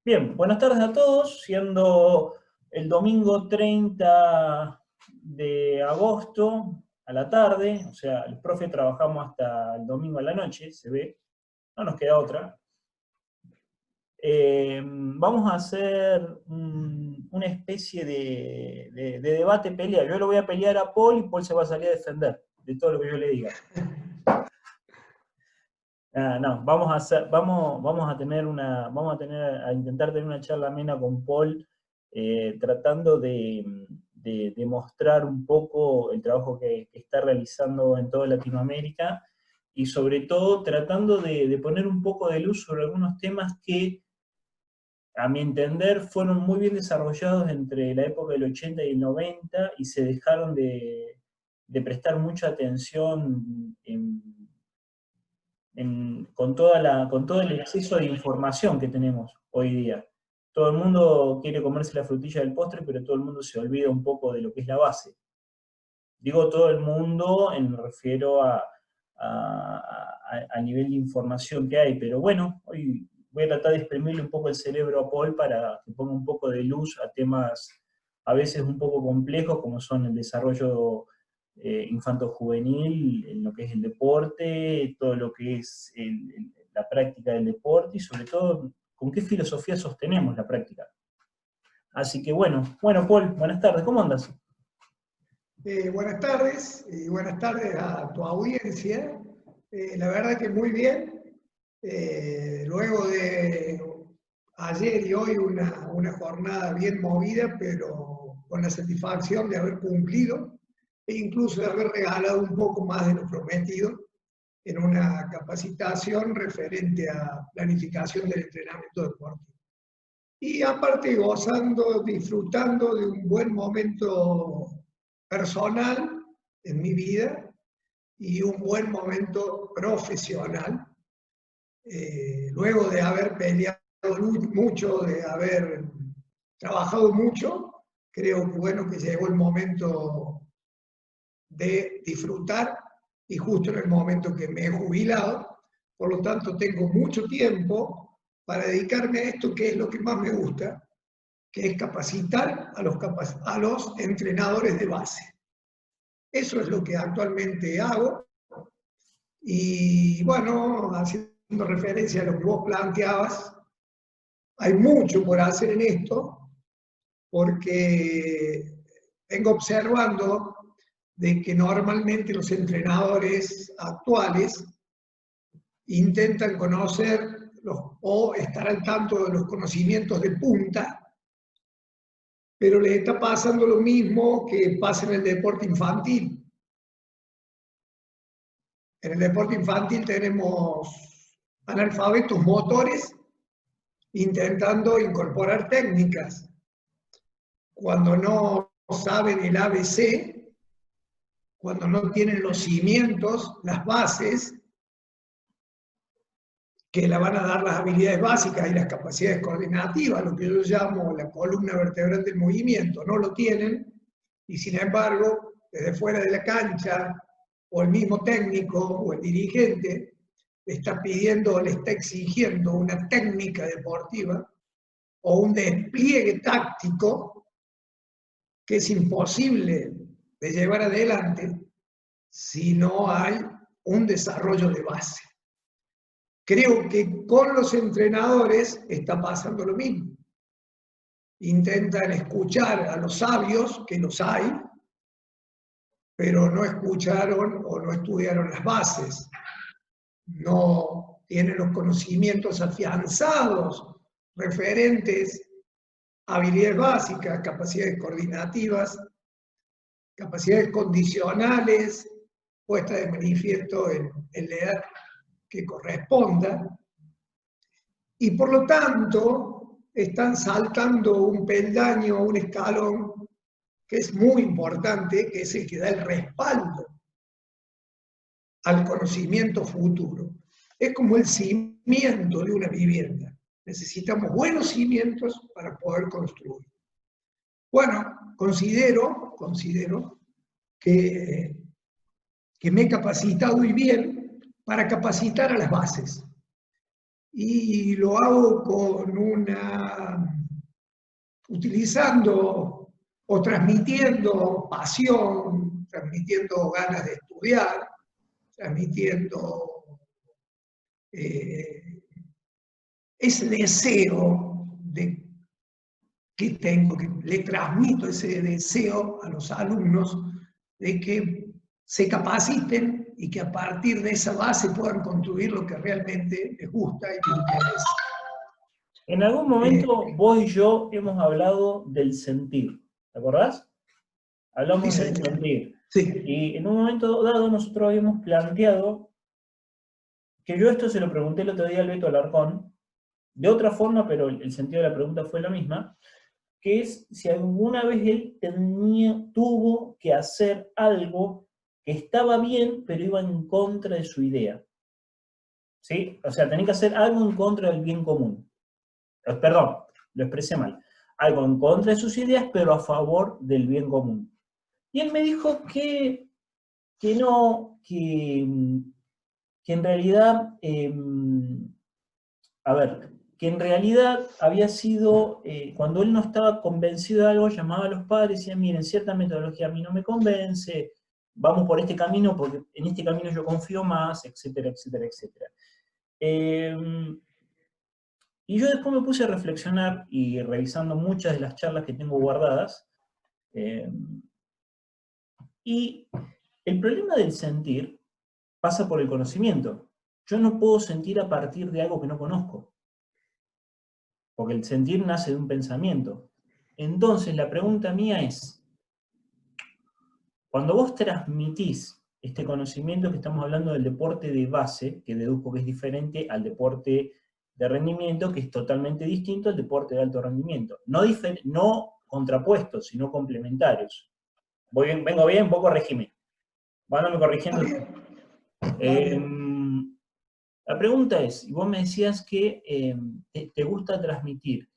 Bien, buenas tardes a todos, siendo el domingo 30 de agosto a la tarde, o sea, el profe trabajamos hasta el domingo a la noche, se ve, no nos queda otra. Vamos a hacer una especie de debate pelea. Yo lo voy a pelear a Paul y Paul se va a salir a defender de todo lo que yo le diga. No, vamos a intentar tener una charla amena con Paul, tratando de mostrar un poco el trabajo que está realizando en toda Latinoamérica, y sobre todo tratando de poner un poco de luz sobre algunos temas que, a mi entender, fueron muy bien desarrollados entre la época del 80 y el 90, y se dejaron de prestar mucha atención con todo el exceso de información que tenemos hoy día. Todo el mundo quiere comerse la frutilla del postre, pero todo el mundo se olvida un poco de lo que es la base. Digo todo el mundo, me refiero a nivel de información que hay, pero bueno, hoy voy a tratar de exprimirle un poco el cerebro a Paul para que ponga un poco de luz a temas a veces un poco complejos, como son el desarrollo infanto-juvenil, en lo que es el deporte, todo lo que es la práctica del deporte, y sobre todo, con qué filosofía sostenemos la práctica. Así que bueno, Paul, buenas tardes, ¿cómo andas? Buenas tardes, y buenas tardes a tu audiencia. La verdad que muy bien. Luego de ayer y hoy una jornada bien movida, pero con la satisfacción de haber cumplido e incluso de haber regalado un poco más de lo prometido en una capacitación referente a planificación del entrenamiento deportivo. Y aparte gozando, disfrutando de un buen momento personal en mi vida y un buen momento profesional. Luego de haber peleado mucho, de haber trabajado mucho, creo que bueno que llegó el momento de disfrutar, y justo en el momento que me he jubilado, por lo tanto tengo mucho tiempo para dedicarme a esto, que es lo que más me gusta, que es capacitar a los entrenadores de base. Eso es lo que actualmente hago. Y bueno, haciendo referencia a lo que vos planteabas, hay mucho por hacer en esto, porque vengo observando de que normalmente los entrenadores actuales intentan conocer o estar al tanto de los conocimientos de punta, pero les está pasando lo mismo que pasa en el deporte infantil. En el deporte infantil tenemos analfabetos motores intentando incorporar técnicas. Cuando no saben el ABC, cuando no tienen los cimientos, las bases, que le van a dar las habilidades básicas y las capacidades coordinativas, lo que yo llamo la columna vertebral del movimiento, no lo tienen, y sin embargo, desde fuera de la cancha, o el mismo técnico o el dirigente le está pidiendo o le está exigiendo una técnica deportiva o un despliegue táctico que es imposible de llevar adelante si no hay un desarrollo de base. Creo que con los entrenadores está pasando lo mismo. Intentan escuchar a los sabios, que los hay, pero no escucharon o no estudiaron las bases. No tienen los conocimientos afianzados referentes a habilidades básicas, capacidades coordinativas, capacidades condicionales, puestas de manifiesto en la edad que corresponda, y por lo tanto están saltando un peldaño, un escalón que es muy importante, que es el que da el respaldo al conocimiento futuro. Es como el cimiento de una vivienda. Necesitamos buenos cimientos para poder construir. Bueno, considero que me he capacitado muy bien para capacitar a las bases. y lo hago utilizando o transmitiendo pasión, transmitiendo ganas de estudiar, transmitiendo ese deseo que tengo, que le transmito ese deseo a los alumnos de que se capaciten y que a partir de esa base puedan construir lo que realmente les gusta y les interesa. En algún momento vos y yo hemos hablado del sentir, ¿te acordás? Hablamos Sí, del señor. sentir. Sí. Y en un momento dado nosotros habíamos planteado, que yo esto se lo pregunté el otro día al Beto Alarcón, de otra forma, pero el sentido de la pregunta fue la misma, que es si alguna vez él tuvo que hacer algo que estaba bien, pero iba en contra de su idea. ¿Sí? O sea, tenía que hacer algo en contra del bien común. Perdón, lo expresé mal. Algo en contra de sus ideas, pero a favor del bien común. Y él me dijo que no, que en realidad, a ver, que en realidad había sido, cuando él no estaba convencido de algo, llamaba a los padres y decía, miren, cierta metodología a mí no me convence, vamos por este camino porque en este camino yo confío más, etcétera, etcétera, etcétera. Y yo después me puse a reflexionar y revisando muchas de las charlas que tengo guardadas, y el problema del sentir pasa por el conocimiento. Yo no puedo sentir a partir de algo que no conozco, porque el sentir nace de un pensamiento. Entonces la pregunta mía es, cuando vos transmitís este conocimiento que estamos hablando del deporte de base, que deduzco que es diferente al deporte de rendimiento, que es totalmente distinto al deporte de alto rendimiento. No contrapuestos, sino complementarios. Vengo bien, vos corregime. Vándame corrigiendo. La pregunta es, y vos me decías que te gusta transmitir.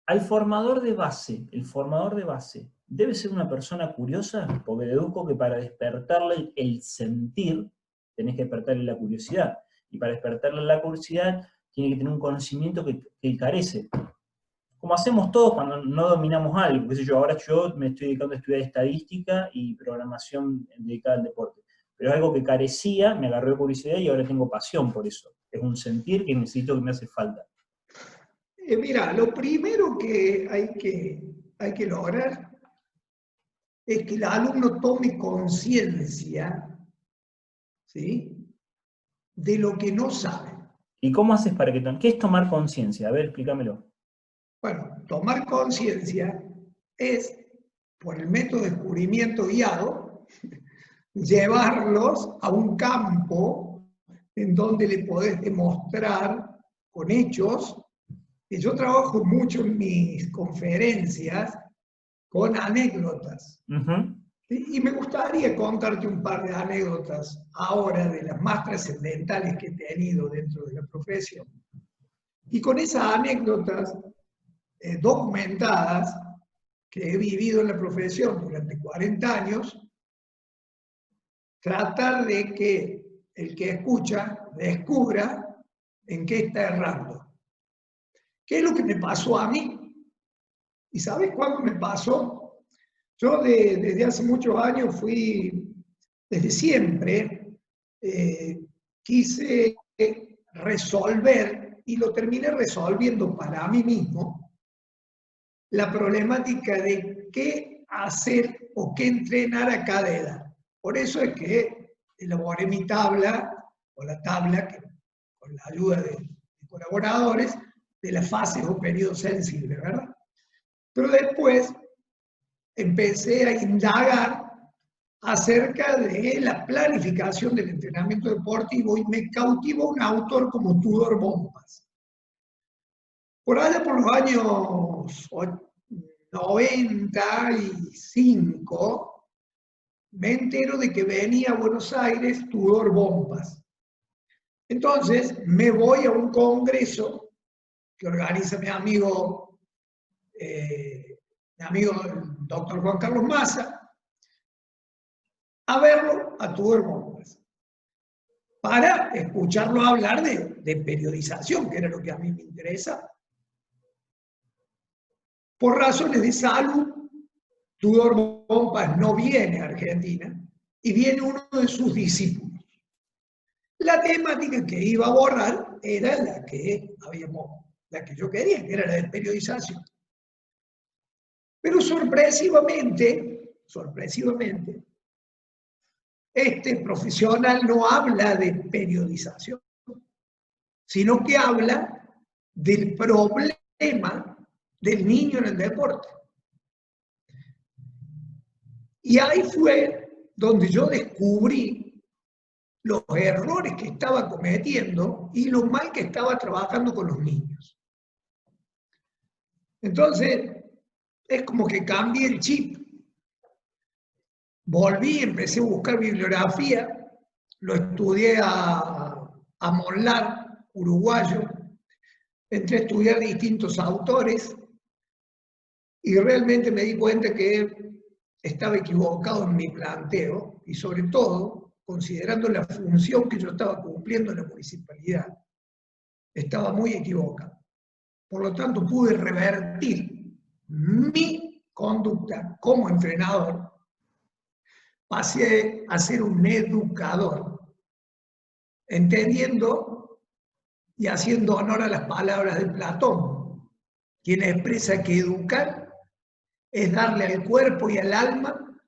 Al formador de base, el formador de base, ¿debe ser una persona curiosa? Porque deduzco que para despertarle el sentir, tenés que despertarle la curiosidad. Y para despertarle la curiosidad, tiene que tener un conocimiento que carece. Como hacemos todos cuando no dominamos algo. Qué sé yo, ahora yo me estoy dedicando a estudiar estadística y programación dedicada al deporte. Pero es algo que carecía, me agarró de curiosidad y ahora tengo pasión por eso. Es un sentir que necesito, que me hace falta. Mira, lo primero que hay que lograr es que el alumno tome conciencia, ¿sí?, de lo que no sabe. ¿Y cómo haces para que qué es tomar conciencia? A ver, explícamelo. Bueno, tomar conciencia es, por el método de descubrimiento guiado, llevarlos a un campo en donde le podés demostrar con hechos. Y yo trabajo mucho en mis conferencias con anécdotas. Y me gustaría contarte un par de anécdotas ahora de las más trascendentales que he tenido dentro de la profesión. Y con esas anécdotas documentadas que he vivido en la profesión durante 40 años, tratar de que el que escucha descubra en qué está errando. ¿Qué es lo que me pasó a mí? ¿Y sabes cuándo me pasó? Yo desde hace muchos años desde siempre, quise resolver, y lo terminé resolviendo para mí mismo, la problemática de qué hacer o qué entrenar a cada edad. Por eso es que elaboré mi tabla, o la tabla, que, con la ayuda de colaboradores, de las fases o periodos sensibles, ¿verdad? Pero después empecé a indagar acerca de la planificación del entrenamiento deportivo y me cautivó un autor como Tudor Bompas. Por allá por los años 95, me entero de que venía a Buenos Aires Tudor Bompas. Entonces me voy a un congreso que organiza mi amigo el doctor Juan Carlos Massa, a verlo a Tudor Bompas. para escucharlo hablar de periodización, que era lo que a mí me interesa. Por razones de salud, Tudor Bompas no viene a Argentina y viene uno de sus discípulos. La temática que iba a abordar era la que yo quería, que era la de periodización. Pero sorpresivamente, este profesional no habla de periodización, sino que habla del problema del niño en el deporte. Y ahí fue donde yo descubrí los errores que estaba cometiendo y lo mal que estaba trabajando con los niños. Entonces, es como que cambié el chip. Volví, empecé a buscar bibliografía, lo estudié a Mollar, uruguayo, entré a estudiar distintos autores y realmente me di cuenta que estaba equivocado en mi planteo y sobre todo, considerando la función que yo estaba cumpliendo en la municipalidad, estaba muy equivocado. Por lo tanto, pude revertir mi conducta como entrenador. Pasé a ser un educador, entendiendo y haciendo honor a las palabras de Platón, quien expresa que educar es darle al cuerpo y al alma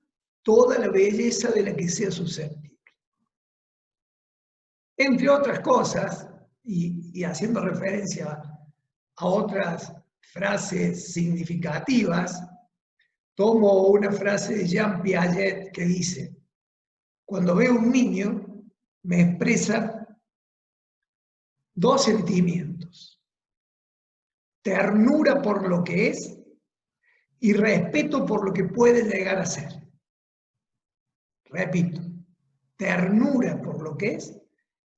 toda la belleza de la que sea susceptible. Entre otras cosas, y haciendo referencia a otras frases significativas, tomo una frase de Jean Piaget que dice: cuando veo un niño, me expresa dos sentimientos: ternura por lo que es y respeto por lo que puede llegar a ser. Repito, ternura por lo que es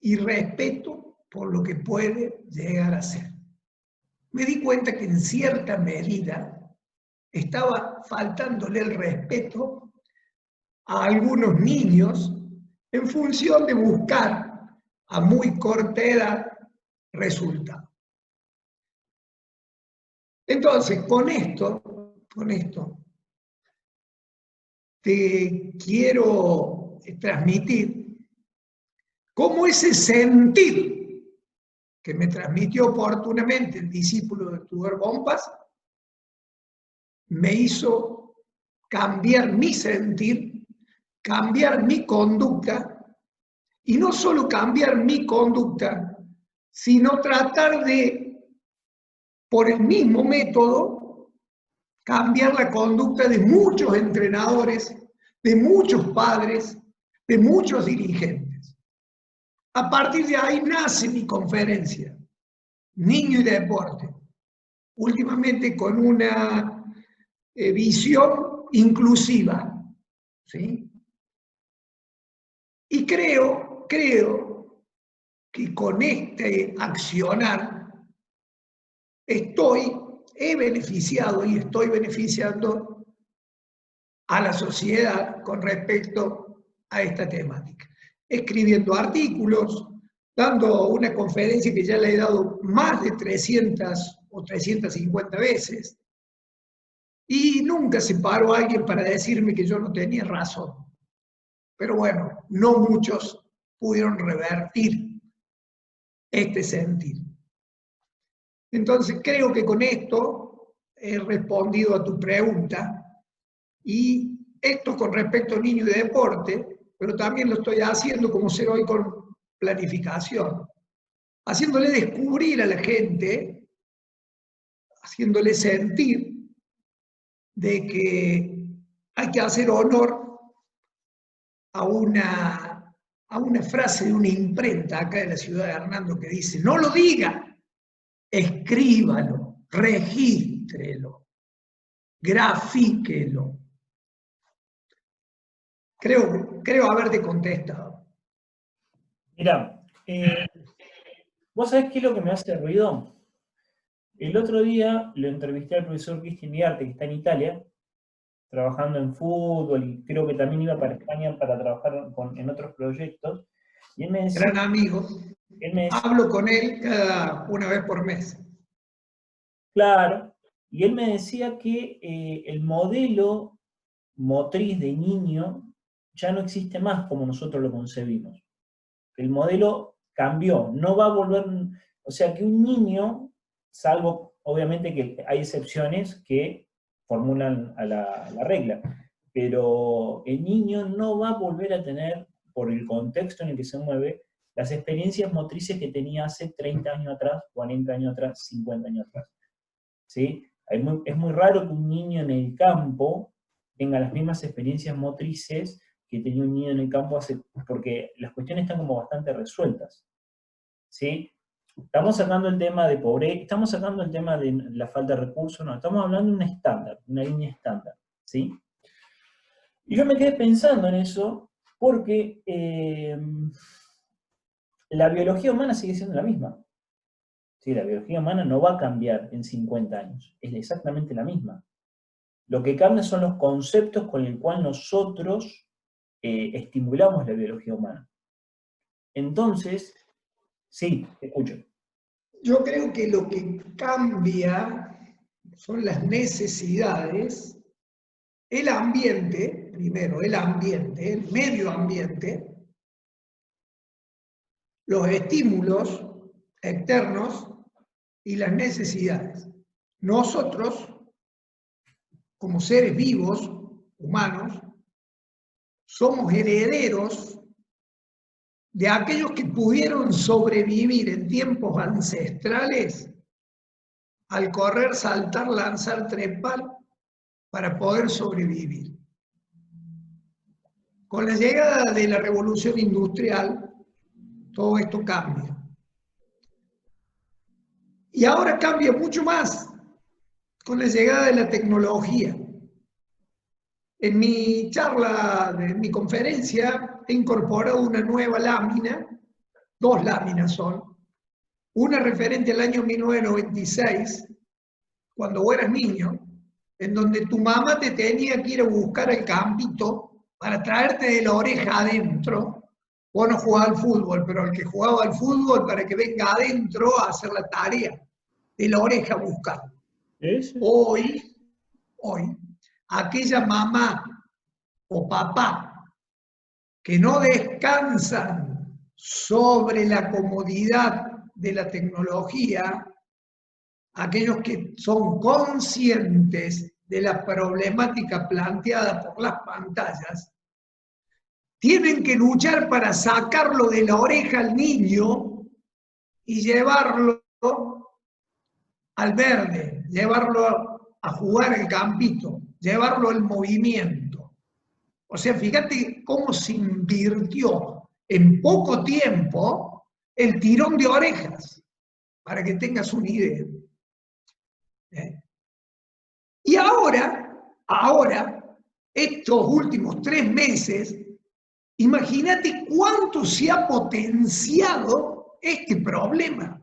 y respeto por lo que puede llegar a ser. Me di cuenta que en cierta medida estaba faltándole el respeto a algunos niños en función de buscar a muy corta edad resultados. Entonces, con esto, te quiero transmitir cómo ese sentir que me transmitió oportunamente el discípulo de Tudor Bompas me hizo cambiar mi sentir, cambiar mi conducta, y no solo cambiar mi conducta, sino tratar de, por el mismo método, cambiar la conducta de muchos entrenadores, de muchos padres, de muchos dirigentes. A partir de ahí nace mi conferencia, Niño y Deporte, últimamente con una visión inclusiva, ¿sí? Y creo que con este accionar he beneficiado y estoy beneficiando a la sociedad con respecto a esta temática. Escribiendo artículos, dando una conferencia que ya le he dado más de 300 o 350 veces, y nunca se paró alguien para decirme que yo no tenía razón. Pero bueno, no muchos pudieron revertir este sentir. Entonces creo que con esto he respondido a tu pregunta, y esto con respecto a niño y deporte, pero también lo estoy haciendo como ser hoy con planificación, haciéndole descubrir a la gente, haciéndole sentir de que hay que hacer honor a una frase de una imprenta acá de la ciudad de Hernando que dice: no lo diga, escríbalo, regístrelo, grafíquelo. Creo haberte contestado. Mirá, ¿vos sabés qué es lo que me hace ruido? El otro día lo entrevisté al profesor Cristian Diarte, que está en Italia, trabajando en fútbol, y creo que también iba para España para trabajar en otros proyectos, Y él me decía, gran amigo. él me decía, Hablo con él una vez por mes. claro, y él me decía que el modelo motriz de niño ya no existe más como nosotros lo concebimos. El modelo cambió, no va a volver, o sea que un niño, salvo obviamente que hay excepciones que formulan a la regla, pero el niño no va a volver a tener, por el contexto en el que se mueve, las experiencias motrices que tenía hace 30 años atrás, 40 años atrás, 50 años atrás. ¿Sí? Es muy raro que un niño en el campo tenga las mismas experiencias motrices que tenía un niño en el campo porque las cuestiones están como bastante resueltas. ¿Sí? Estamos sacando el tema de pobreza, estamos sacando el tema de la falta de recursos, no, estamos hablando de un estándar, una línea estándar. ¿Sí? Y yo me quedé pensando en eso porque la biología humana sigue siendo la misma. ¿Sí? La biología humana no va a cambiar en 50 años, es exactamente la misma. Lo que cambia son los conceptos con el cual nosotros estimulamos la biología humana. Entonces, sí, te escucho. Yo creo que lo que cambia son las necesidades, el ambiente, primero el ambiente, el medio ambiente, los estímulos externos y las necesidades. Nosotros, como seres vivos, humanos, somos herederos de aquellos que pudieron sobrevivir en tiempos ancestrales al correr, saltar, lanzar, trepar para poder sobrevivir. Con la llegada de la revolución industrial, todo esto cambia. Y ahora cambia mucho más con la llegada de la tecnología. En mi charla, en mi conferencia, he incorporado una nueva lámina, 2 láminas son, una referente al año 1996, cuando vos eras niño, en donde tu mamá te tenía que ir a buscar al campito para traerte de la oreja adentro. Vos no jugabas al fútbol, pero el que jugaba al fútbol para que venga adentro a hacer la tarea, de la oreja a buscar. Hoy, aquella mamá o papá que no descansan sobre la comodidad de la tecnología, aquellos que son conscientes de la problemática planteada por las pantallas, tienen que luchar para sacarlo de la oreja al niño y llevarlo al verde, llevarlo a jugar el campito, llevarlo al movimiento. O sea, fíjate cómo se invirtió en poco tiempo el tirón de orejas, para que tengas una idea. Y ahora, estos últimos 3 meses, imagínate cuánto se ha potenciado este problema,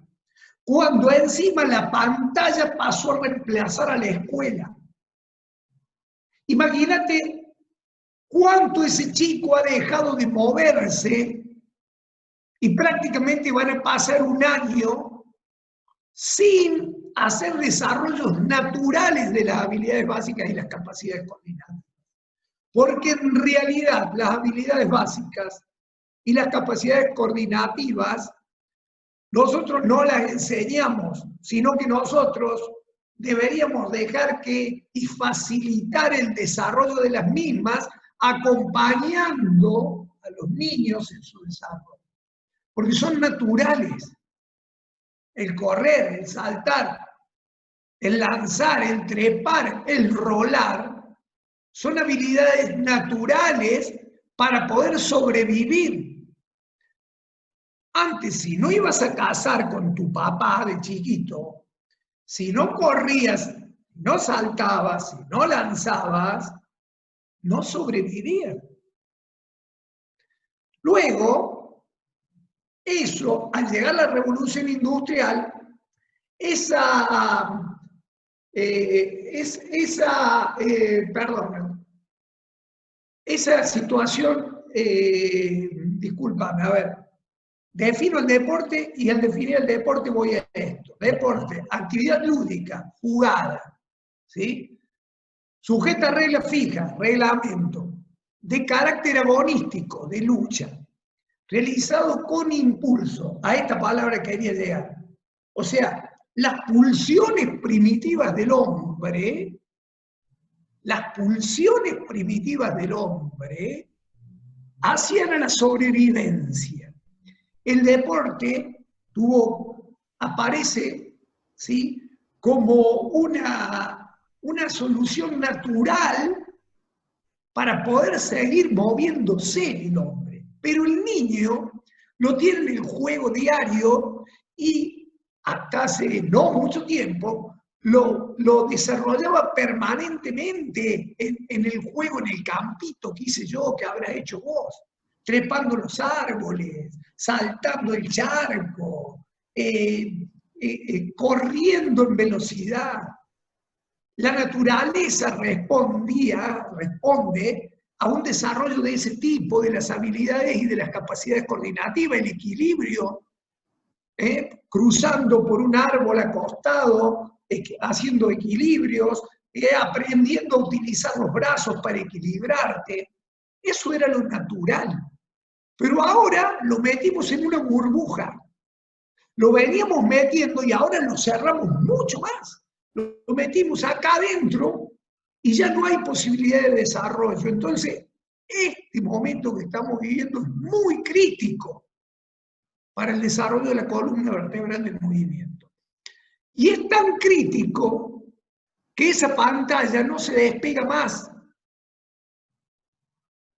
cuando encima la pantalla pasó a reemplazar a la escuela. Imagínate cuánto ese chico ha dejado de moverse y prácticamente van a pasar un año sin hacer desarrollos naturales de las habilidades básicas y las capacidades coordinadas. Porque en realidad las habilidades básicas y las capacidades coordinativas nosotros no las enseñamos, sino que nosotros deberíamos dejar que y facilitar el desarrollo de las mismas acompañando a los niños en su desarrollo. Porque son naturales. El correr, el saltar, el lanzar, el trepar, el rolar, son habilidades naturales para poder sobrevivir. Antes, si no ibas a cazar con tu papá de chiquito, si no corrías, no saltabas, si no lanzabas, no sobrevivías. Luego, eso, al llegar la revolución industrial, esa situación, discúlpame, a ver, defino el deporte y al definir el deporte voy a esto. Deporte, actividad lúdica, jugada, ¿sí? Sujeta a reglas fijas, reglamento, de carácter agonístico, de lucha, realizado con impulso. A esta palabra quería llegar. O sea, las pulsiones primitivas del hombre, hacían a la sobrevivencia. El deporte aparece, ¿sí?, como una solución natural para poder seguir moviéndose el hombre. Pero el niño lo tiene en el juego diario y hasta hace no mucho tiempo lo desarrollaba permanentemente en el juego, en el campito que hice yo, que habrás hecho vos, trepando los árboles, saltando el charco, corriendo en velocidad. La naturaleza responde a un desarrollo de ese tipo, de las habilidades y de las capacidades coordinativas, el equilibrio, cruzando por un árbol acostado, haciendo equilibrios, aprendiendo a utilizar los brazos para equilibrarte. Eso era lo natural. Pero ahora lo metimos en una burbuja. Lo veníamos metiendo y ahora lo cerramos mucho más. Lo metimos acá adentro y ya no hay posibilidad de desarrollo. Entonces, este momento que estamos viviendo es muy crítico para el desarrollo de la columna vertebral del movimiento. Y es tan crítico que esa pantalla no se despega más.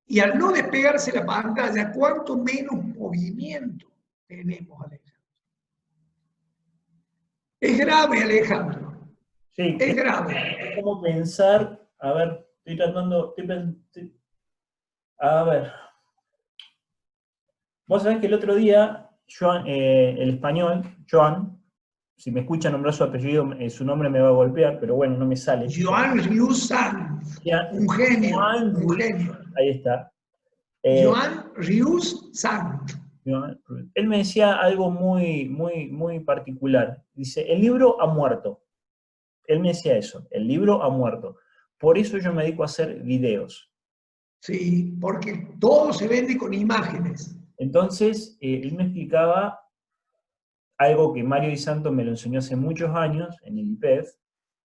Y al no despegarse la pantalla, cuánto menos movimiento tenemos, Alejandro. Es grave, Alejandro. Sí, Es grave. es como pensar, a ver, a ver. Vos sabés que el otro día, el español, Joan, si me escucha nombrar su apellido, su nombre me va a golpear, pero bueno, no me sale. Joan Rius Sanz, un genio, un genio. Ahí está. Joan Rius Sanz. Él me decía algo muy particular. Dice, el libro ha muerto. Él me decía eso, el libro ha muerto. Por eso yo me dedico a hacer videos. Sí, porque todo se vende con imágenes. Entonces, él me explicaba algo que Mario Di Santo me lo enseñó hace muchos años en el IPEF,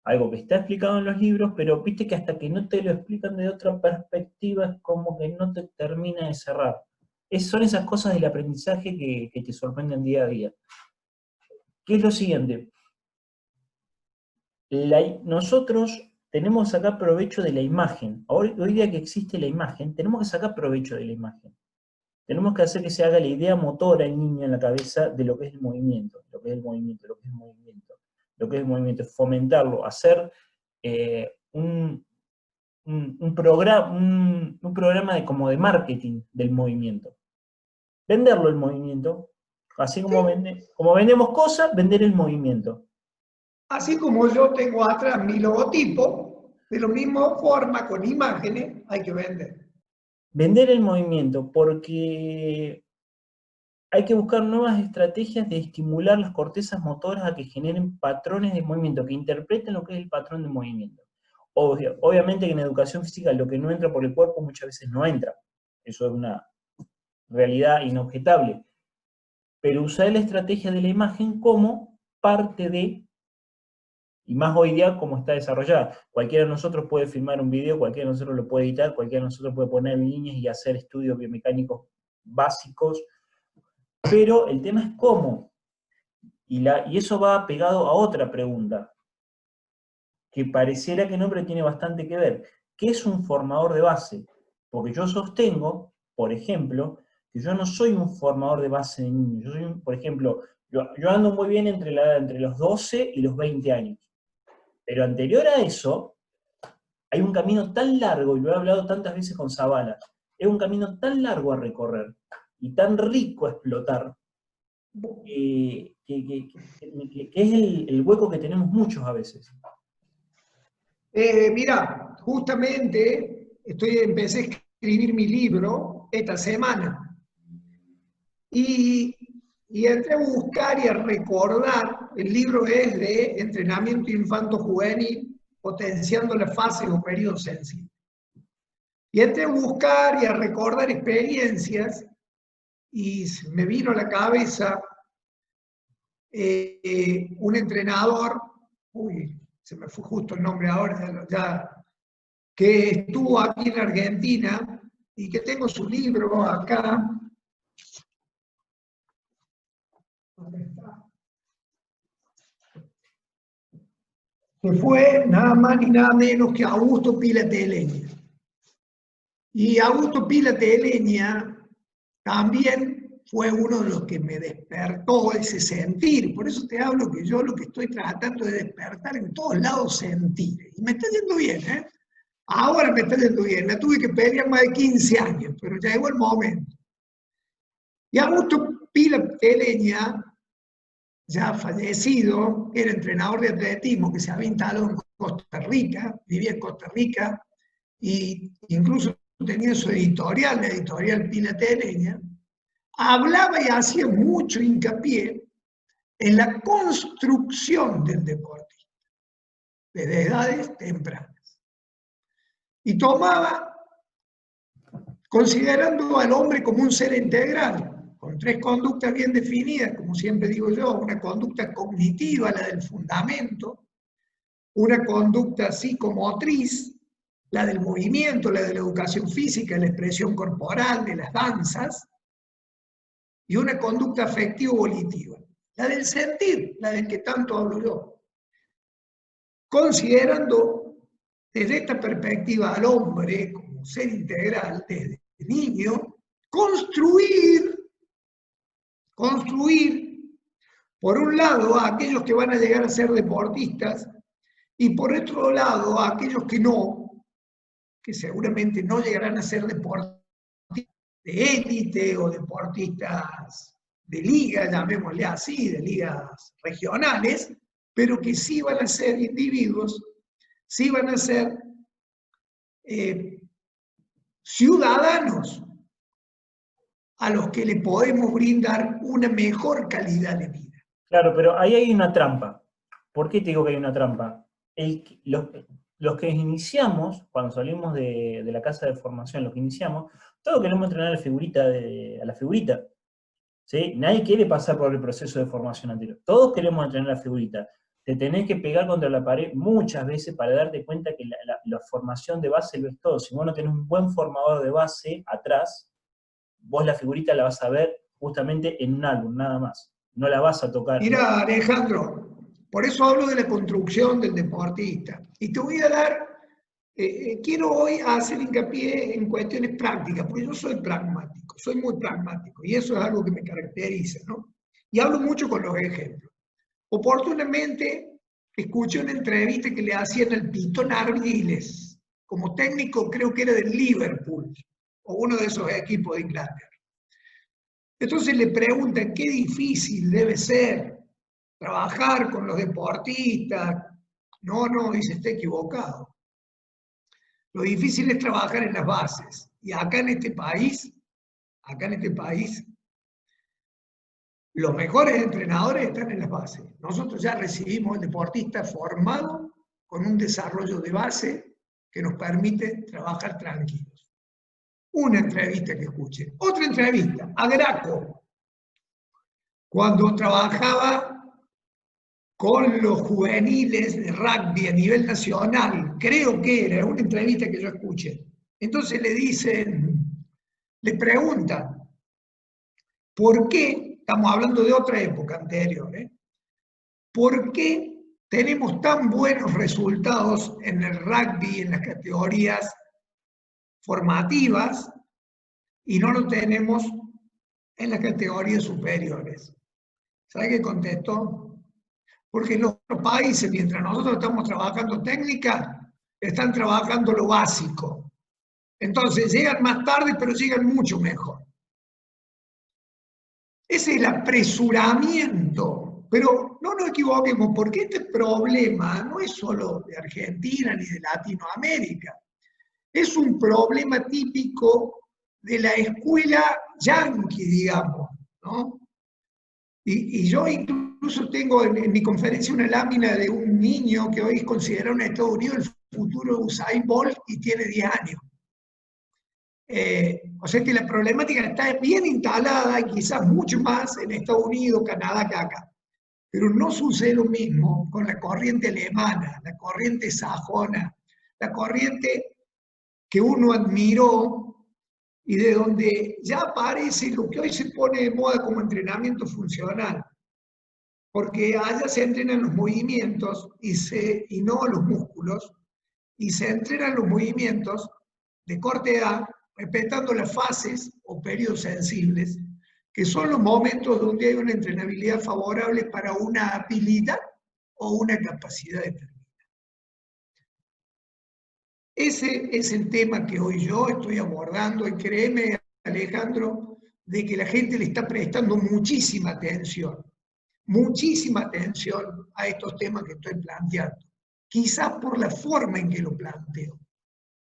algo que está explicado en los libros, pero viste que hasta que no te lo explican de otra perspectiva es como que no te termina de cerrar. Son esas cosas del aprendizaje que te sorprenden día a día. ¿Qué es lo siguiente? Nosotros tenemos que sacar provecho de la imagen. Hoy día que existe la imagen, tenemos que sacar provecho de la imagen. Tenemos que hacer que se haga la idea motora en niño en la cabeza de lo que es el movimiento, lo que es el movimiento, lo que es el movimiento, lo que es el movimiento, fomentarlo, hacer un programa como de marketing del movimiento. Venderlo el movimiento, así como, como vendemos cosas, vender el movimiento. Así como yo tengo atrás mi logotipo, de la misma forma, con imágenes, hay que vender. Vender el movimiento, porque hay que buscar nuevas estrategias de estimular las cortezas motoras a que generen patrones de movimiento, que interpreten lo que es el patrón de movimiento. Obviamente que en educación física lo que no entra por el cuerpo muchas veces no entra. Eso es una realidad inobjetable. Pero usar la estrategia de la imagen como parte de, y más hoy día como está desarrollada. Cualquiera de nosotros puede filmar un video, cualquiera de nosotros lo puede editar, cualquiera de nosotros puede poner líneas y hacer estudios biomecánicos básicos, pero el tema es cómo. Y eso va pegado a otra pregunta, que pareciera que no, pero tiene bastante que ver. ¿Qué es un formador de base? Porque yo sostengo, por ejemplo, que yo no soy un formador de base de niños. Yo soy, por ejemplo, yo ando muy bien entre los 12 y los 20 años. Pero anterior a eso, hay un camino tan largo, y lo he hablado tantas veces con Zavala, es un camino tan largo a recorrer y tan rico a explotar, que es el hueco que tenemos muchos a veces. Mira, justamente empecé a escribir mi libro esta semana. Y y entré a buscar y a recordar, el libro es de entrenamiento infanto-juvenil, potenciando las fases o periodos sensibles. Y entré a buscar y a recordar experiencias, y me vino a la cabeza un entrenador, se me fue justo el nombre ahora, que estuvo aquí en Argentina, y que tengo su libro acá. ¿Dónde está? Que fue nada más ni nada menos que Augusto Pila Teleña. Y Augusto Pila Teleña también fue uno de los que me despertó ese sentir. Por eso te hablo que yo lo que estoy tratando de despertar en todos lados sentir. Y me está yendo bien, ¿eh? Ahora me está yendo bien. La tuve que pelear más de 15 años, pero ya llegó el momento. Y Augusto Pila Teleña, ya fallecido, era entrenador de atletismo que se había instalado en Costa Rica, vivía en Costa Rica, e incluso tenía su editorial, la editorial Pila Teleña, hablaba y hacía mucho hincapié en la construcción del deportista, desde edades tempranas. Y tomaba, considerando al hombre como un ser integral, con 3 conductas bien definidas, como siempre digo yo, una conducta cognitiva, la del fundamento, una conducta psicomotriz, la del movimiento, la de la educación física, la expresión corporal, de las danzas, y una conducta afectivo-volitiva, la del sentir, la del que tanto hablo yo. Considerando desde esta perspectiva al hombre como ser integral, desde niño, construir, por un lado, a aquellos que van a llegar a ser deportistas, y por otro lado, a aquellos que no, que seguramente no llegarán a ser deportistas de élite o deportistas de liga, llamémosle así, de ligas regionales, pero que sí van a ser individuos, sí van a ser ciudadanos a los que le podemos brindar una mejor calidad de vida. Claro, pero ahí hay una trampa. ¿Por qué te digo que hay una trampa? Los que iniciamos, cuando salimos de la casa de formación, los que iniciamos, todos queremos entrenar a la figurita. ¿Sí? Nadie quiere pasar por el proceso de formación anterior. Todos queremos entrenar a la figurita. Te tenés que pegar contra la pared muchas veces para darte cuenta que la formación de base lo es todo. Si vos no tenés un buen formador de base atrás, vos la figurita la vas a ver justamente en un álbum, nada más. No la vas a tocar. Mira, Alejandro, por eso hablo de la construcción del deportista. Y te voy a dar, quiero hoy hacer hincapié en cuestiones prácticas, porque yo soy pragmático, soy muy pragmático, y eso es algo que me caracteriza, ¿no? Y hablo mucho con los ejemplos. Oportunamente escuché una entrevista que le hacían al Pitón Ardiles, como técnico creo que era del Liverpool, o uno de esos equipos de Inglaterra. Entonces le preguntan qué difícil debe ser trabajar con los deportistas. No, dice, está equivocado. Lo difícil es trabajar en las bases. Y acá en este país, los mejores entrenadores están en las bases. Nosotros ya recibimos el deportista formado con un desarrollo de base que nos permite trabajar tranquilos. Una entrevista que escuché. Otra entrevista, a Graco, cuando trabajaba con los juveniles de rugby a nivel nacional, creo que era una entrevista que yo escuché. Entonces le preguntan, ¿por qué? Estamos hablando de otra época anterior, ¿por qué tenemos tan buenos resultados en el rugby, en las categorías formativas, y no lo tenemos en las categorías superiores? ¿Sabe qué contestó? Porque en los otros países, mientras nosotros estamos trabajando técnica, están trabajando lo básico. Entonces llegan más tarde, pero llegan mucho mejor. Ese es el apresuramiento. Pero no nos equivoquemos, porque este problema no es solo de Argentina ni de Latinoamérica. Es un problema típico de la escuela yanqui, digamos, ¿no? Y yo incluso tengo en mi conferencia una lámina de un niño que hoy es considerado en Estados Unidos el futuro de Usain Bolt y tiene 10 años. O sea que la problemática está bien instalada y quizás mucho más en Estados Unidos, Canadá que acá. Pero no sucede lo mismo con la corriente alemana, la corriente sajona, la corriente que uno admiró y de donde ya aparece lo que hoy se pone de moda como entrenamiento funcional. Porque allá se entrenan los movimientos y no los músculos, y se entrenan los movimientos de corta edad, respetando las fases o periodos sensibles, que son los momentos donde hay una entrenabilidad favorable para una habilidad o una capacidad determinada. Ese es el tema que hoy yo estoy abordando y créeme, Alejandro, de que la gente le está prestando muchísima atención a estos temas que estoy planteando. Quizás por la forma en que lo planteo,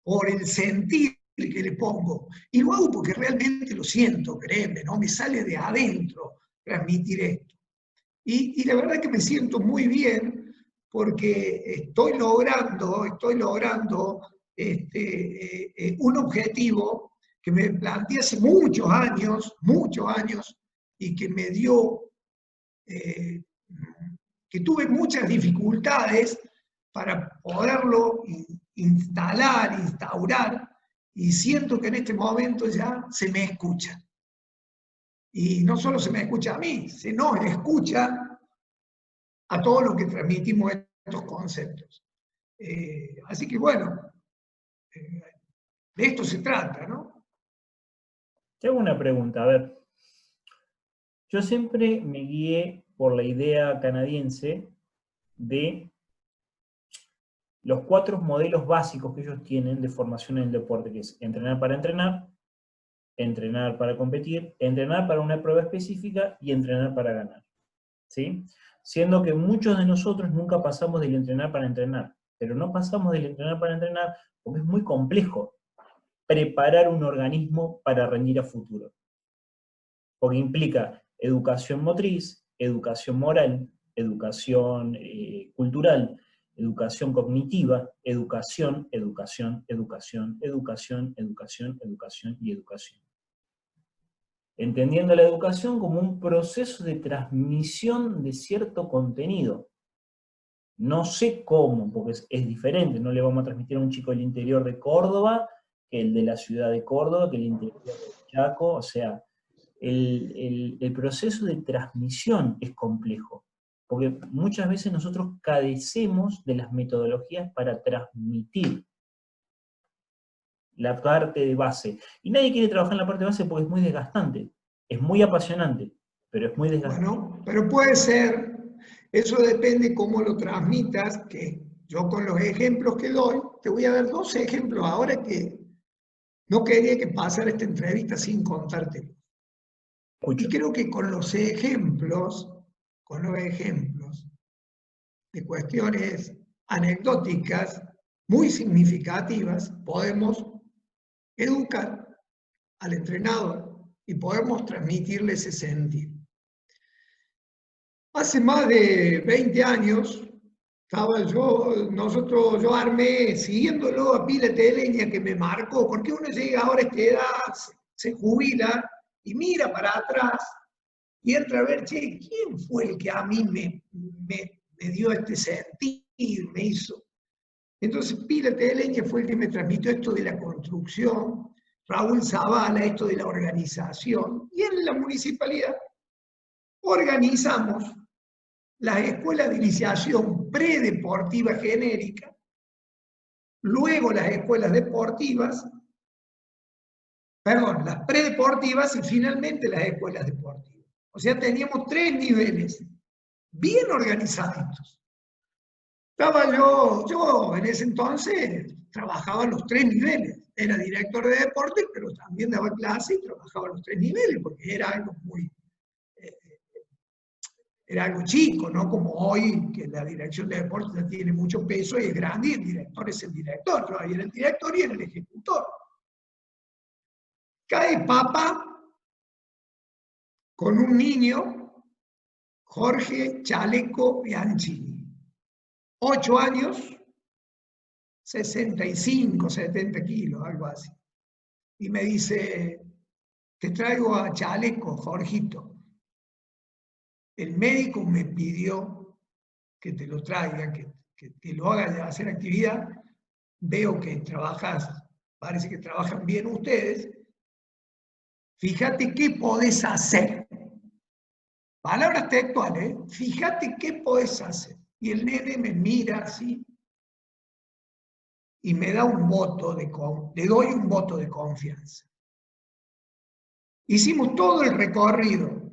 por el sentir que le pongo. Y lo hago porque realmente lo siento, créeme, ¿no? Me sale de adentro transmitir esto. Y la verdad es que me siento muy bien porque estoy logrando un objetivo que me planteé hace muchos años, y que me dio, que tuve muchas dificultades para poderlo instaurar, y siento que en este momento ya se me escucha. Y no solo se me escucha a mí, se nos escucha a todos los que transmitimos estos conceptos. Así que bueno, de esto se trata, ¿no? Tengo una pregunta, a ver. Yo siempre me guié por la idea canadiense de los 4 modelos básicos que ellos tienen de formación en el deporte, que es entrenar para competir, entrenar para una prueba específica y entrenar para ganar. ¿Sí? Siendo que muchos de nosotros nunca pasamos del entrenar para entrenar, pero no pasamos del entrenar para entrenar porque es muy complejo preparar un organismo para rendir a futuro. Porque implica educación motriz, educación moral, educación cultural, educación cognitiva, educación y educación. Entendiendo la educación como un proceso de transmisión de cierto contenido. No sé cómo, porque es diferente, no le vamos a transmitir a un chico del interior de Córdoba que el de la ciudad de Córdoba, que el interior de Chaco, o sea, el proceso de transmisión es complejo, porque muchas veces nosotros carecemos de las metodologías para transmitir la parte de base. Y nadie quiere trabajar en la parte de base porque es muy desgastante, es muy apasionante, pero es muy desgastante. Bueno, pero puede ser, eso depende cómo lo transmitas, que yo con los ejemplos que doy, te voy a dar 2 ejemplos ahora que no quería que pasara esta entrevista sin contártelo. Escucho. Y creo que con los ejemplos de cuestiones anecdóticas muy significativas, podemos educar al entrenador y podemos transmitirle ese sentir. Hace más de 20 años, yo armé, siguiéndolo a Pila Teleña, que me marcó, porque uno llega ahora a esta edad, se jubila y mira para atrás y entra a ver, che, ¿quién fue el que a mí me dio este sentir, me hizo? Entonces Pila Teleña fue el que me transmitió esto de la construcción, Raúl Zavala esto de la organización, y en la municipalidad organizamos las escuelas de iniciación predeportiva genérica, luego las escuelas deportivas, las predeportivas y finalmente las escuelas deportivas. O sea, teníamos 3 niveles bien organizados. Yo en ese entonces trabajaba en los 3 niveles. Era director de deporte, pero también daba clase y trabajaba en los 3 niveles, porque era algo era algo chico, ¿no? Como hoy, que la dirección de deportes tiene mucho peso y es grande, y el director es el director. Yo ahí era el director y era el ejecutor. Cae papá con un niño Jorge Chaleco Bianchini. 8 años, 65, 70 kilos, algo así. Y me dice, te traigo a Chaleco, Jorgito. El médico me pidió que te lo traiga, que lo haga hacer actividad. Veo que trabajas, parece que trabajan bien ustedes. Fíjate qué podés hacer. Palabras textuales, ¿eh? Fíjate qué podés hacer. Y el nene me mira así y me da un voto le doy un voto de confianza. Hicimos todo el recorrido.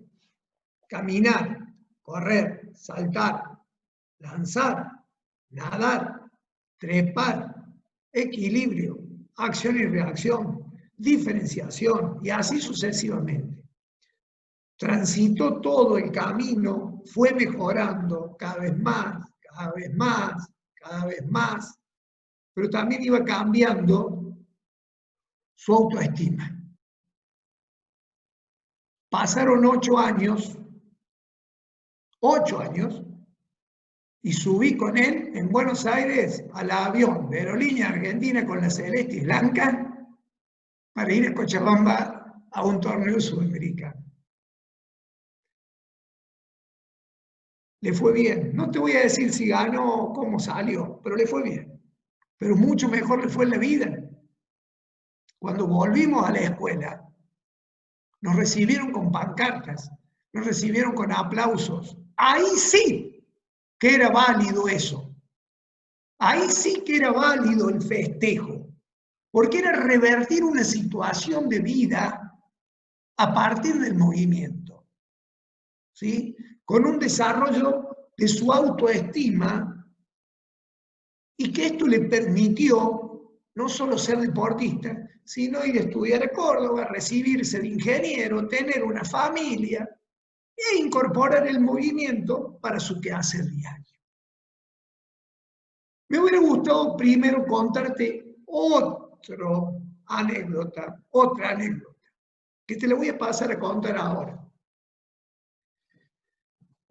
Caminar, correr, saltar, lanzar, nadar, trepar, equilibrio, acción y reacción, diferenciación, y así sucesivamente. Transitó todo el camino, fue mejorando cada vez más, cada vez más, cada vez más, pero también iba cambiando su autoestima. Pasaron 8 años, y subí con él en Buenos Aires al avión de Aerolínea Argentina con la celeste y blanca para ir a Cochabamba a un torneo sudamericano. Le fue bien. No te voy a decir si ganó o cómo salió, pero le fue bien. Pero mucho mejor le fue en la vida. Cuando volvimos a la escuela, nos recibieron con pancartas, nos recibieron con aplausos. Ahí sí que era válido eso. Ahí sí que era válido el festejo, porque era revertir una situación de vida a partir del movimiento, ¿sí? Con un desarrollo de su autoestima, y que esto le permitió no solo ser deportista, sino ir a estudiar a Córdoba, recibirse de ingeniero, tener una familia e incorporar el movimiento para su quehacer diario. Me hubiera gustado primero contarte otra anécdota, que te la voy a pasar a contar ahora.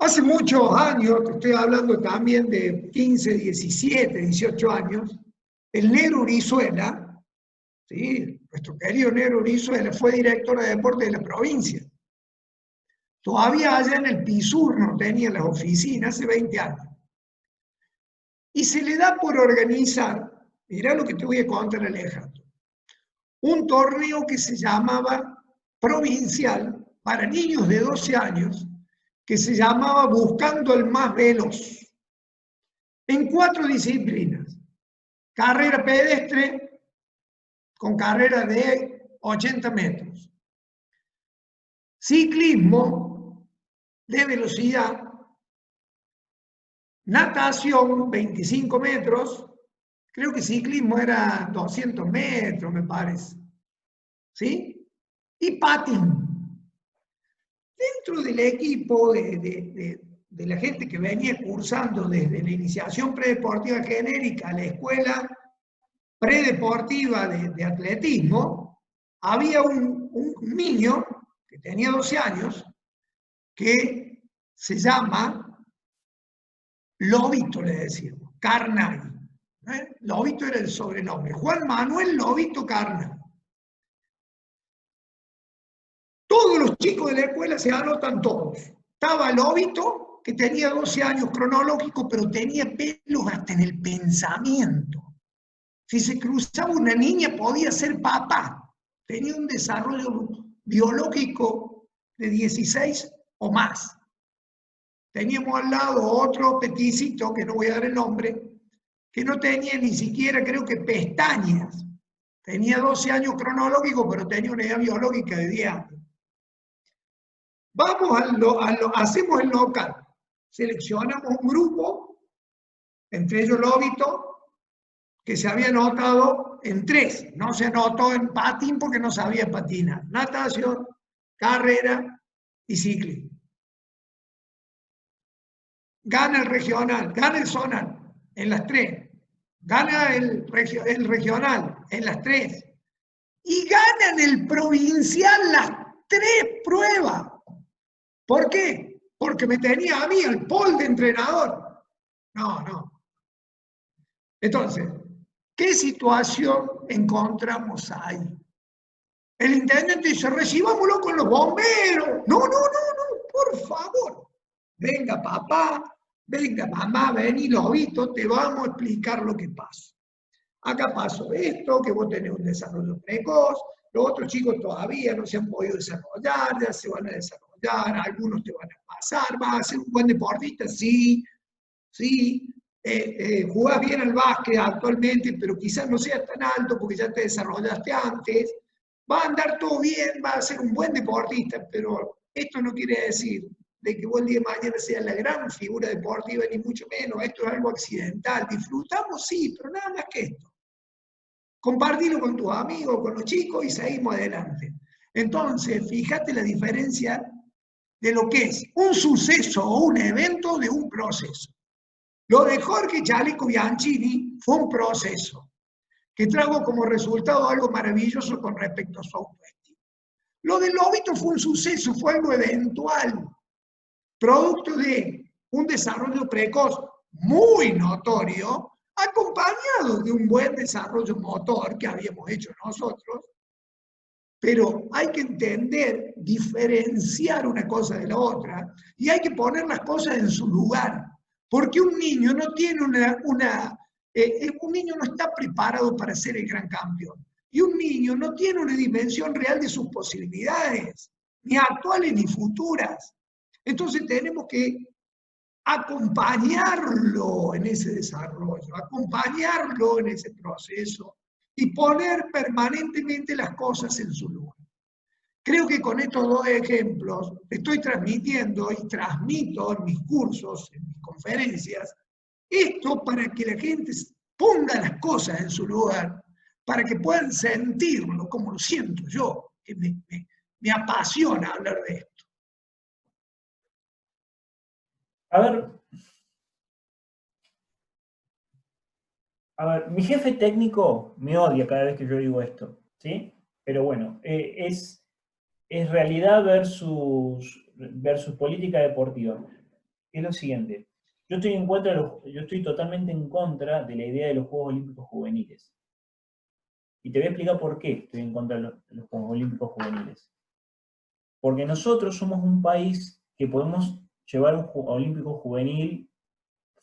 Hace muchos años, te estoy hablando también de 15, 17, 18 años, el Negro Urizuela, ¿sí? Nuestro querido Negro Urizuela, fue director de deporte de la provincia. Todavía allá en el PISUR no tenía las oficinas, hace 20 años. Y se le da por organizar, mirá lo que te voy a contar, Alejandro, un torneo que se llamaba provincial para niños de 12 años, que se llamaba Buscando al Más Veloz, en 4 disciplinas. Carrera pedestre con carrera de 80 metros. Ciclismo de velocidad. Natación, 25 metros. Creo que ciclismo era 200 metros, me parece. ¿Sí? Y patín. Dentro del equipo de la gente que venía cursando desde la iniciación predeportiva genérica a la escuela predeportiva de atletismo, había un niño que tenía 12 años que se llama Lobito, le decíamos, Carnay. Lobito era el sobrenombre. Juan Manuel Lobito Carnay. Todos los chicos de la escuela se anotan todos. Estaba Lobito, que tenía 12 años cronológico, pero tenía pelos hasta en el pensamiento. Si se cruzaba una niña, podía ser papá. Tenía un desarrollo biológico de 16 o más. Teníamos al lado otro peticito, que no voy a dar el nombre, que no tenía ni siquiera, creo que, pestañas. Tenía 12 años cronológicos, pero tenía una edad biológica de 10 años. Vamos hacemos el local. Seleccionamos un grupo, entre ellos Lobito, que se había anotado en 3. No se anotó en patín porque no sabía patinar. Natación, carrera y ciclismo. Gana el regional, gana el zonal en las 3. Gana el regional en las 3. Y ganan el provincial las 3 pruebas. ¿Por qué? porque me tenía a mí el pol de entrenador. No, no. Entonces, ¿qué situación encontramos ahí? El intendente dice, recibámoslo con los bomberos. No, no, no, no, por favor. Venga papá, venga mamá, vení Lobito, te vamos a explicar lo que pasa. Acá pasó esto, que vos tenés un desarrollo precoz, los otros chicos todavía no se han podido desarrollar, ya se van a desarrollar, algunos te van a pasar, vas a ser un buen deportista, sí, sí, jugás bien al básquet actualmente, pero quizás no seas tan alto porque ya te desarrollaste antes, va a andar todo bien, va a ser un buen deportista, pero esto no quiere decir de que vos el día de mañana seas la gran figura deportiva, ni mucho menos, esto es algo accidental, disfrutamos sí, pero nada más que esto. Compartirlo con tus amigos, con los chicos y seguimos adelante. Entonces, fíjate la diferencia de lo que es un suceso o un evento de un proceso. Lo de Jorge Chaleco Bianchini fue un proceso que trajo como resultado algo maravilloso con respecto a su autoestima. Lo de Lobito fue un suceso, fue algo eventual, producto de un desarrollo precoz muy notorio, acompañado de un buen desarrollo motor que habíamos hecho nosotros, pero hay que entender, diferenciar una cosa de la otra y hay que poner las cosas en su lugar, porque un niño no tiene un niño no está preparado para ser el gran campeón y un niño no tiene una dimensión real de sus posibilidades, ni actuales ni futuras. Entonces tenemos que acompañarlo en ese desarrollo, acompañarlo en ese proceso y poner permanentemente las cosas en su lugar. Creo que con estos dos ejemplos estoy transmitiendo y transmito en mis cursos, en mis conferencias, esto para que la gente ponga las cosas en su lugar, para que puedan sentirlo como lo siento yo, que me apasiona hablar de esto. A ver, mi jefe técnico me odia cada vez que yo digo esto, ¿sí? Pero bueno, es realidad versus política deportiva. Es lo siguiente, yo estoy totalmente en contra de la idea de los Juegos Olímpicos Juveniles. Y te voy a explicar por qué estoy en contra de los Juegos Olímpicos Juveniles. Porque nosotros somos un país que podemos llevar un Olímpico Juvenil,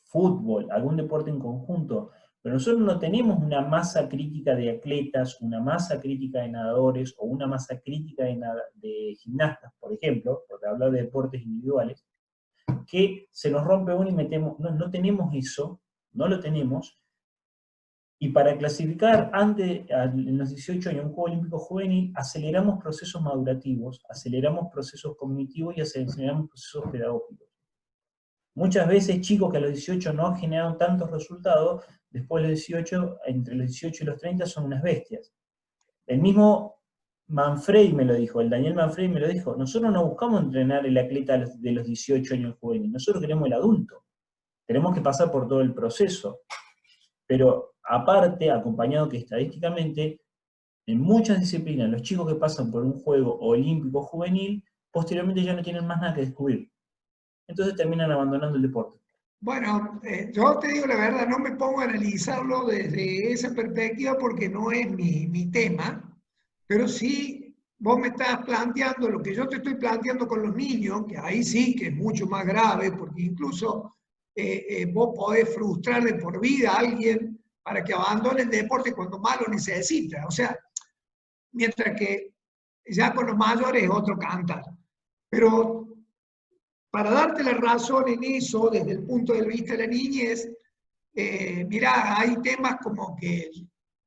fútbol, algún deporte en conjunto, pero nosotros no tenemos una masa crítica de atletas, una masa crítica de nadadores o una masa crítica de gimnastas, por ejemplo, porque hablar de deportes individuales, que se nos rompe uno y metemos, no tenemos eso, no lo tenemos, y para clasificar en los 18 años un Juego Olímpico Juvenil, aceleramos procesos madurativos, aceleramos procesos cognitivos y aceleramos procesos pedagógicos. Muchas veces chicos que a los 18 no han generado tantos resultados, después de los 18, entre los 18 y los 30 son unas bestias. El mismo Manfredi me lo dijo, el Daniel Manfredi me lo dijo, nosotros no buscamos entrenar el atleta de los 18 años juvenil, nosotros queremos el adulto. Tenemos que pasar por todo el proceso. Pero aparte, acompañado que estadísticamente, en muchas disciplinas, los chicos que pasan por un juego olímpico juvenil, posteriormente ya no tienen más nada que descubrir. Entonces terminan abandonando el deporte. Bueno, yo te digo la verdad, no me pongo a analizarlo desde esa perspectiva porque no es mi tema, pero sí vos me estás planteando lo que yo te estoy planteando con los niños, que ahí sí que es mucho más grave, porque incluso vos podés frustrar de por vida a alguien para que abandone el deporte cuando más lo necesita. O sea, mientras que ya con los mayores es otro cantar. Pero para darte la razón en eso, desde el punto de vista de la niñez, mirá, hay temas como que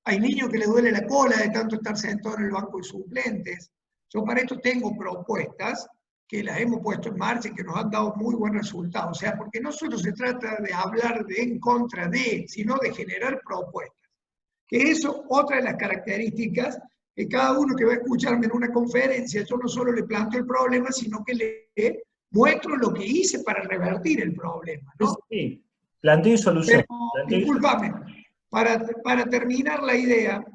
hay niños que les duele la cola de tanto estar sentados en el banco de suplentes. Yo para esto tengo propuestas que las hemos puesto en marcha y que nos han dado muy buen resultado. O sea, porque no solo se trata de hablar de en contra de, sino de generar propuestas. Que eso, otra de las características, que cada uno que va a escucharme en una conferencia, yo no solo le planteo el problema, sino que le muestro lo que hice para revertir el problema, ¿no? Sí, planteo y solución. Pero, discúlpame, para terminar la idea,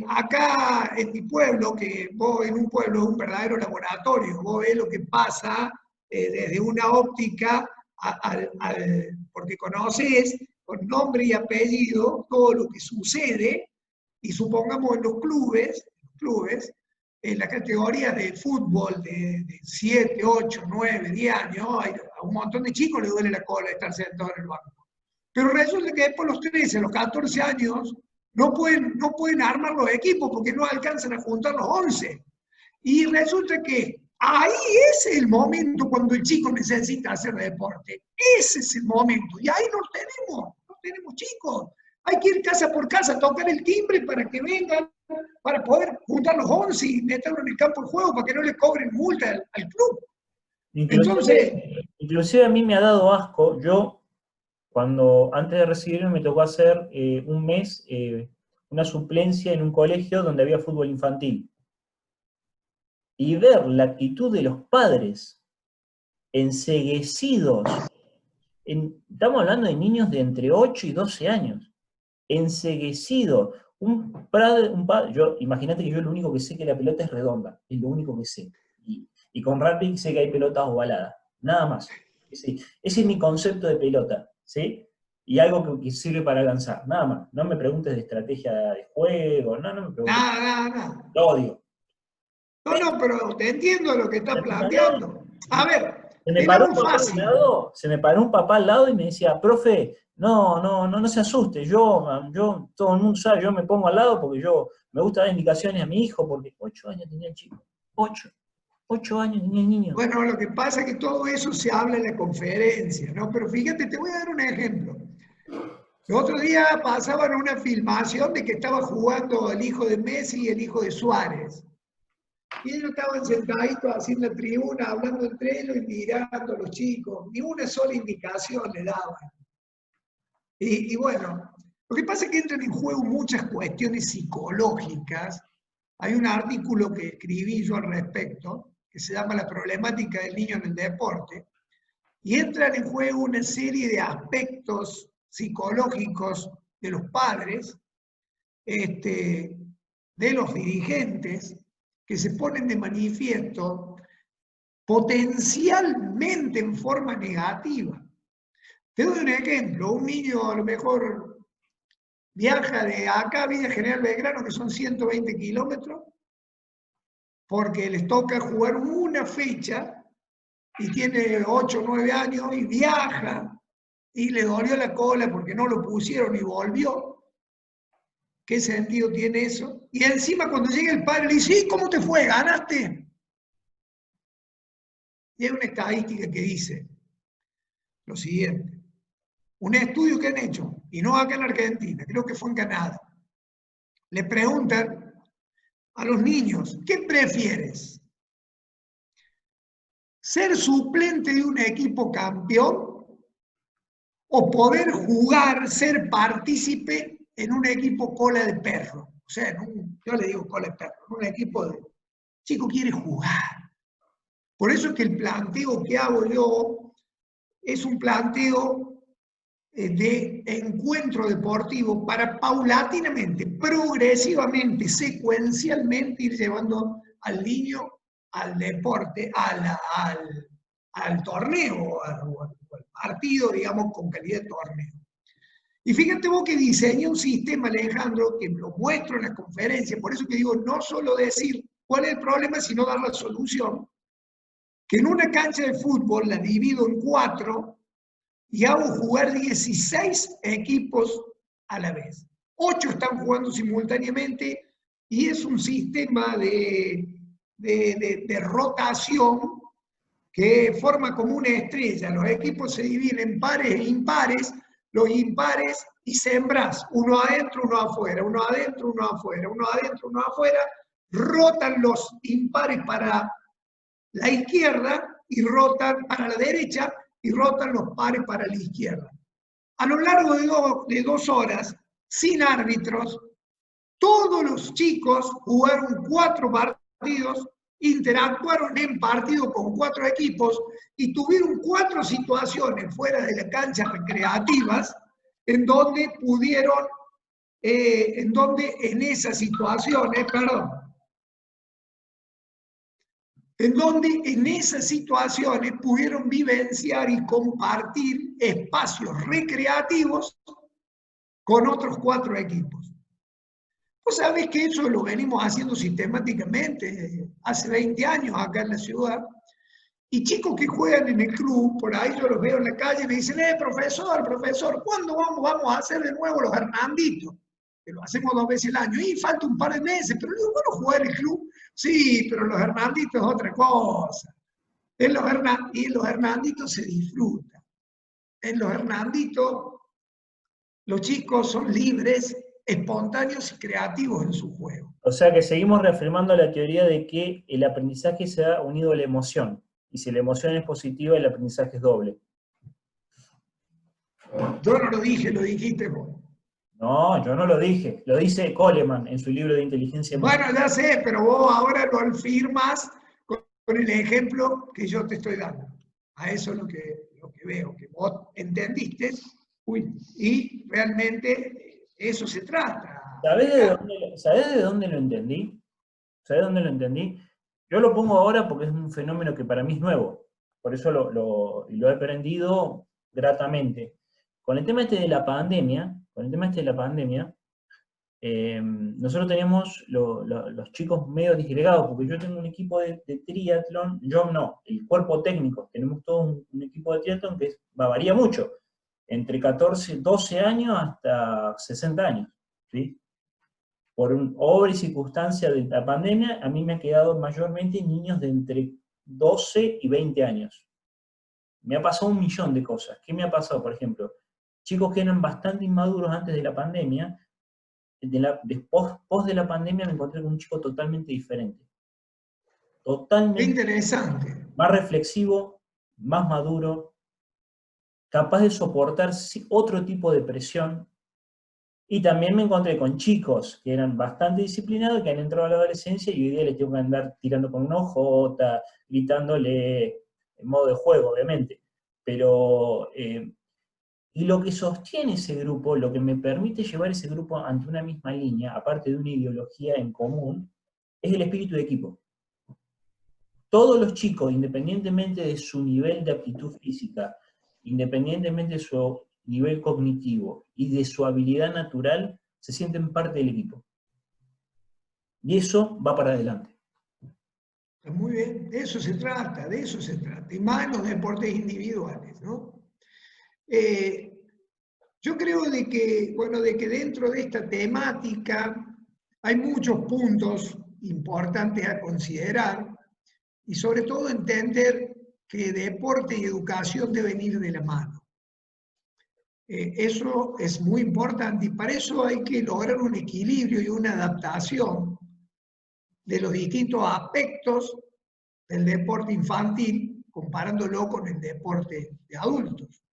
Acá en mi pueblo, que vos en un pueblo es un verdadero laboratorio, vos ves lo que pasa desde una óptica, porque conoces con nombre y apellido todo lo que sucede, y supongamos en los clubes en la categoría de fútbol de 7, 8, 9, 10 años, a un montón de chicos les duele la cola de estar sentados en el banco. Pero resulta que después los 13, los 14 años, no pueden armar los equipos porque no alcanzan a juntar los 11. Y resulta que ahí es el momento cuando el chico necesita hacer deporte. Ese es el momento. Y ahí no tenemos chicos. Hay que ir casa por casa, tocar el timbre para que vengan, para poder juntar los 11 y meterlo en el campo de juego para que no le cobren multa al club. Inclusive a mí me ha dado asco. Yo, antes de recibirme, me tocó hacer un mes una suplencia en un colegio donde había fútbol infantil. Y ver la actitud de los padres enceguecidos, estamos hablando de niños de entre 8 y 12 años, enceguecidos. Imagínate que yo lo único que sé que la pelota es redonda, es lo único que sé. Y con rugby sé que hay pelotas ovaladas, nada más. Ese es mi concepto de pelota, ¿sí? Y algo que sirve para lanzar, nada más. No me preguntes de estrategia de juego, no me preguntes. Nada. Lo odio. No, pero te entiendo lo que estás planteando. A ver, se me paró un papá al lado y me decía, profe, no se asuste, todo el mundo sabe, yo me pongo al lado porque yo me gusta dar indicaciones a mi hijo, porque 8 años tenía el chico, 8 años tenía el niño. Bueno, lo que pasa es que todo eso se habla en la conferencia, ¿no? Pero fíjate, te voy a dar un ejemplo. El otro día pasaban una filmación de que estaba jugando el hijo de Messi y el hijo de Suárez. Y ellos estaban sentaditos así en la tribuna, hablando entre ellos y mirando a los chicos. Ni una sola indicación le daban. Y bueno, lo que pasa es que entran en juego muchas cuestiones psicológicas. Hay un artículo que escribí yo al respecto, que se llama La problemática del niño en el deporte, y entran en juego una serie de aspectos psicológicos de los padres, de los dirigentes, que se ponen de manifiesto potencialmente en forma negativa. Te doy un ejemplo, un niño a lo mejor viaja de acá a Villa General Belgrano, que son 120 kilómetros, porque les toca jugar una fecha y tiene 8 o 9 años y viaja y le dolió la cola porque no lo pusieron y volvió. ¿Qué sentido tiene eso? Y encima cuando llega el padre le dice, ¿y cómo te fue? ¿Ganaste? Y hay una estadística que dice lo siguiente. Un estudio que han hecho, y no acá en Argentina, creo que fue en Canadá, le preguntan a los niños, ¿qué prefieres? ¿Ser suplente de un equipo campeón o poder jugar, ser partícipe en un equipo cola de perro? O sea, yo le digo cola de perro, en un equipo de... Chico quiere jugar. Por eso es que el planteo que hago yo es un planteo de encuentro deportivo para paulatinamente, progresivamente, secuencialmente ir llevando al niño al deporte, al torneo, al partido, digamos, con calidad de torneo. Y fíjate vos que diseñé un sistema, Alejandro, que lo muestro en las conferencias, por eso que digo, no solo decir cuál es el problema, sino dar la solución, que en una cancha de fútbol la divido en 4 y hago jugar 16 equipos a la vez. 8 están jugando simultáneamente y es un sistema de rotación que forma como una estrella. Los equipos se dividen en pares e impares, los impares y sembrás, uno adentro, uno afuera, uno adentro, uno afuera, uno adentro, uno afuera, rotan los impares para la izquierda y rotan para la derecha y rotan los pares para la izquierda. A lo largo de 2 horas, sin árbitros, todos los chicos jugaron 4 partidos, interactuaron en partido con 4 equipos y tuvieron 4 situaciones fuera de la cancha recreativas en donde pudieron en donde en esas situaciones, pudieron vivenciar y compartir espacios recreativos con otros 4 equipos. Vos sabés que eso lo venimos haciendo sistemáticamente hace 20 años acá en la ciudad. Y chicos que juegan en el club, por ahí yo los veo en la calle y me dicen, profesor, ¿cuándo vamos a hacer de nuevo los Hernanditos? Que lo hacemos 2 veces al año. Y falta un par de meses, pero digo, bueno, jugar en el club. Sí, pero los Hernanditos es otra cosa. Y en los Hernanditos se disfruta. En los Hernanditos los chicos son libres, espontáneos y creativos en su juego. O sea que seguimos reafirmando la teoría de que el aprendizaje se ha unido a la emoción. Y si la emoción es positiva, el aprendizaje es doble. Yo no lo dije, lo dijiste vos. No, yo no lo dije. Lo dice Coleman en su libro de inteligencia emocional. Bueno, ya sé, pero vos ahora lo afirmas con el ejemplo que yo te estoy dando. A eso es lo que veo, que vos entendiste, y realmente eso se trata. ¿Sabés de dónde lo entendí? ¿Sabés dónde lo entendí? Yo lo pongo ahora porque es un fenómeno que para mí es nuevo. Por eso lo he aprendido gratamente. Con el tema este de la pandemia, nosotros teníamos los chicos medio disgregados, porque yo tengo un equipo de triatlón, yo no, el cuerpo técnico, tenemos todo un equipo de triatlón que varía mucho, entre 12 años hasta 60 años, ¿sí? Por obra y circunstancia de la pandemia, a mí me han quedado mayormente niños de entre 12 y 20 años. Me ha pasado un millón de cosas. ¿Qué me ha pasado, por ejemplo? Chicos que eran bastante inmaduros antes de la pandemia, después de la pandemia me encontré con un chico totalmente diferente. Totalmente. Qué interesante. Más reflexivo, más maduro, capaz de soportar otro tipo de presión. Y también me encontré con chicos que eran bastante disciplinados, que han entrado a la adolescencia y hoy día les tengo que andar tirando con una hojota, gritándole en modo de juego, obviamente. Pero, y lo que sostiene ese grupo, lo que me permite llevar ese grupo ante una misma línea, aparte de una ideología en común, es el espíritu de equipo. Todos los chicos, independientemente de su nivel de aptitud física, independientemente de su nivel cognitivo y de su habilidad natural, se sienten parte del equipo. Y eso va para adelante. Muy bien, de eso se trata, y más en los deportes individuales, ¿no? Yo creo de que dentro de esta temática hay muchos puntos importantes a considerar y sobre todo entender que deporte y educación deben ir de la mano. Eso es muy importante y para eso hay que lograr un equilibrio y una adaptación de los distintos aspectos del deporte infantil comparándolo con el deporte de adultos.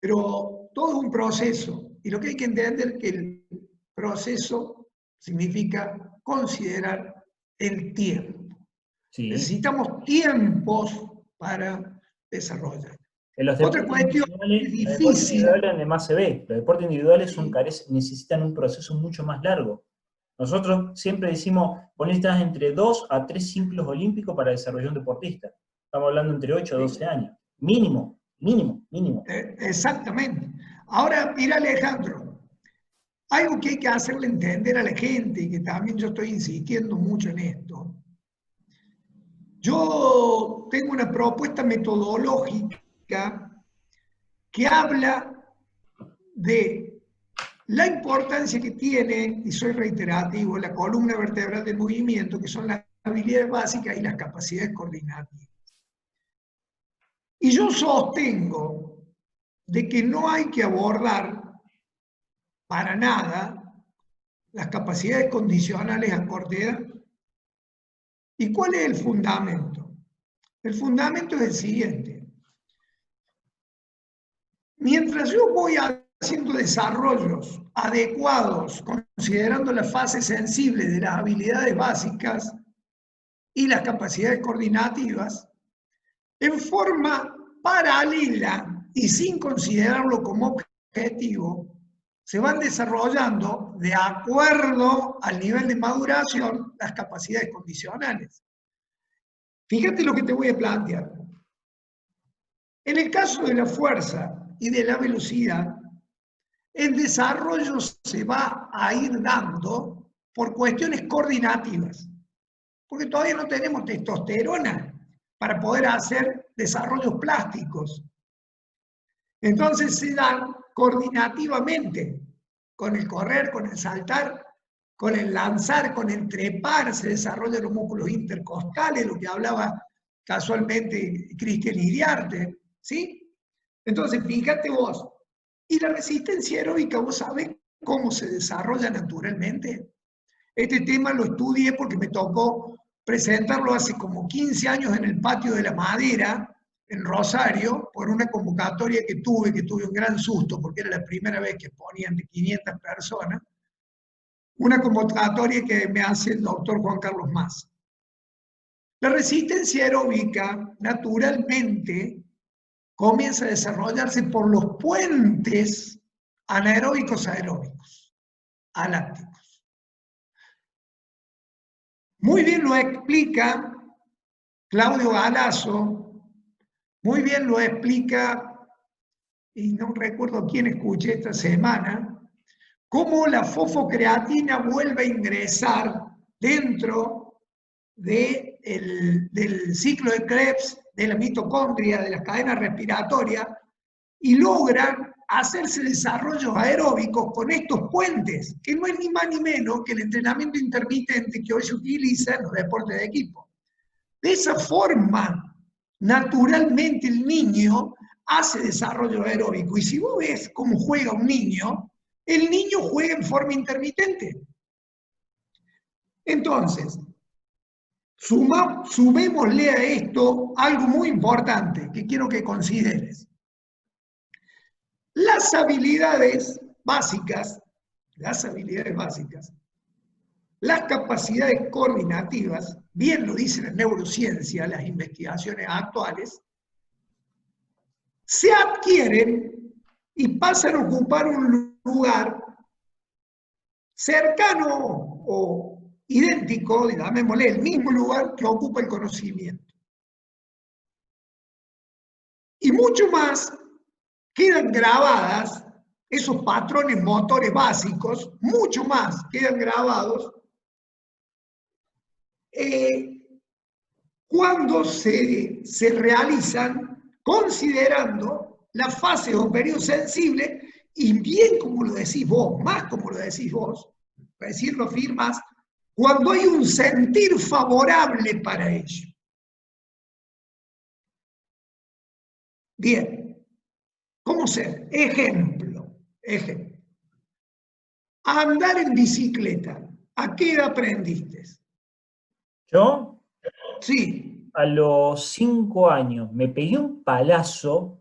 Pero todo es un proceso y lo que hay que entender es que el proceso significa considerar el tiempo. Sí. Necesitamos tiempos para desarrollar. Otra cuestión es difícil. Además se ve, los deportes individuales necesitan un proceso mucho más largo. Nosotros siempre decimos, vos necesitas entre 2 a 3 ciclos olímpicos para desarrollar un deportista. Estamos hablando entre 8 a 12 años. Mínimo. Exactamente. Ahora, mira Alejandro, algo que hay que hacerle entender a la gente, y que también yo estoy insistiendo mucho en esto. Yo tengo una propuesta metodológica que habla de la importancia que tiene, y soy reiterativo, la columna vertebral del movimiento, que son las habilidades básicas y las capacidades coordinativas. Y yo sostengo de que no hay que abordar para nada las capacidades condicionales a corta edad. ¿Y cuál es el fundamento? El fundamento es el siguiente. Mientras yo voy haciendo desarrollos adecuados, considerando la fase sensible de las habilidades básicas y las capacidades coordinativas, en forma paralela y sin considerarlo como objetivo, se van desarrollando de acuerdo al nivel de maduración las capacidades condicionales. Fíjate lo que te voy a plantear. En el caso de la fuerza y de la velocidad, el desarrollo se va a ir dando por cuestiones coordinativas, porque todavía no tenemos testosterona para poder hacer desarrollos plásticos. Entonces se dan coordinativamente, con el correr, con el saltar, con el lanzar, con el trepar, se desarrollan los músculos intercostales, lo que hablaba casualmente Cristian Iriarte, ¿sí? Entonces, fíjate vos, y la resistencia aeróbica, ¿vos sabés cómo se desarrolla naturalmente? Este tema lo estudié porque me tocó presentarlo hace como 15 años en el Patio de la Madera, en Rosario, por una convocatoria que tuve un gran susto, porque era la primera vez que ponían de 500 personas, una convocatoria que me hace el doctor Juan Carlos Mas. La resistencia aeróbica, naturalmente, comienza a desarrollarse por los puentes anaeróbicos aeróbicos, alácticos. Muy bien lo explica Claudio Galasso, muy bien lo explica, y no recuerdo quién escuché esta semana, cómo la fosfocreatina vuelve a ingresar dentro del ciclo de Krebs, de la mitocondria, de las cadenas respiratorias, y logran hacerse desarrollos aeróbicos con estos puentes, que no es ni más ni menos que el entrenamiento intermitente que hoy se utiliza en los deportes de equipo. De esa forma, naturalmente el niño hace desarrollo aeróbico, y si vos ves cómo juega un niño, el niño juega en forma intermitente. Entonces, sumémosle a esto algo muy importante que quiero que consideres. Las habilidades básicas, las capacidades coordinativas, bien lo dice la neurociencia, las investigaciones actuales, se adquieren y pasan a ocupar un lugar cercano o idéntico, llamémosle el mismo lugar que ocupa el conocimiento. Y mucho más quedan grabadas, esos patrones motores básicos, mucho más quedan grabados cuando se realizan considerando las fases o periodos sensibles, y bien como lo decís vos, más como lo decís vos, para decirlo firmas, cuando hay un sentir favorable para ello. Bien, ¿cómo ser? Ejemplo. Andar en bicicleta, ¿a qué edad aprendiste? ¿Yo? Sí. A los 5 años me pegué un palazo.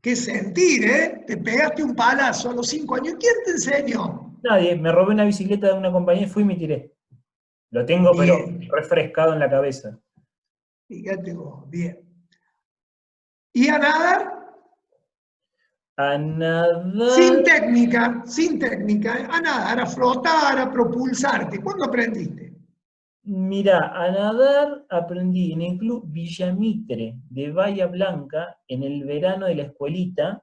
¿Qué sentir, eh? Te pegaste un palazo a los 5 años. ¿Quién te enseñó? Nadie, me robé una bicicleta de una compañía y fui y me tiré. Lo tengo, bien, pero refrescado en la cabeza. Fíjate vos, bien. ¿Y a nadar? A nadar. Sin técnica, a nadar, a flotar, a propulsarte. ¿Cuándo aprendiste? Mira, a nadar aprendí en el club Villamitre de Bahía Blanca en el verano de la escuelita.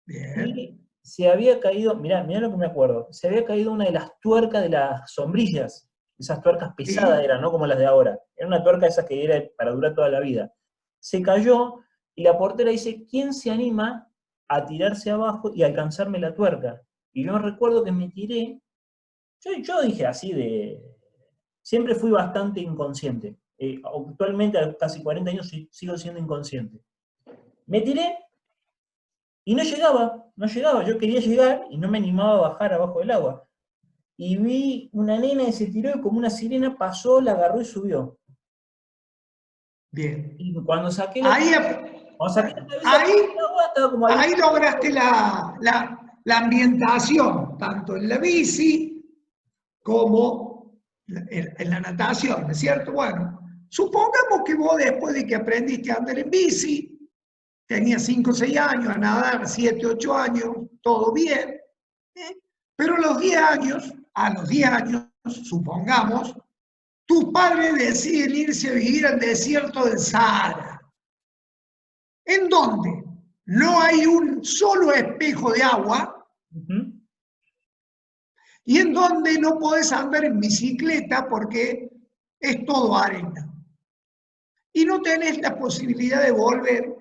Bien. Y se había caído, mirá lo que me acuerdo, se había caído una de las tuercas de las sombrillas. Esas tuercas pesadas eran, no como las de ahora. Era una tuerca esa que era para durar toda la vida. Se cayó y la portera dice, ¿quién se anima a tirarse abajo y alcanzarme la tuerca? Y yo recuerdo que me tiré. Yo dije así de... Siempre fui bastante inconsciente. Actualmente, a casi 40 años, sigo siendo inconsciente. Me tiré y no llegaba. Yo quería llegar y no me animaba a bajar abajo del agua. Y vi una nena que se tiró y como una sirena pasó, la agarró y subió. Bien. Y cuando saqué la cabeza, estaba como ahí lograste la ambientación, tanto en la bici como en la natación, ¿no es cierto? Bueno, supongamos que vos después de que aprendiste a andar en bici, tenía 5 o 6 años, a nadar 7, 8 años, todo bien. Pero a los 10 años, supongamos, tus padres deciden irse a vivir al desierto del Sahara, en donde no hay un solo espejo de agua, y en donde no podés andar en bicicleta porque es todo arena. Y no tenés la posibilidad de volver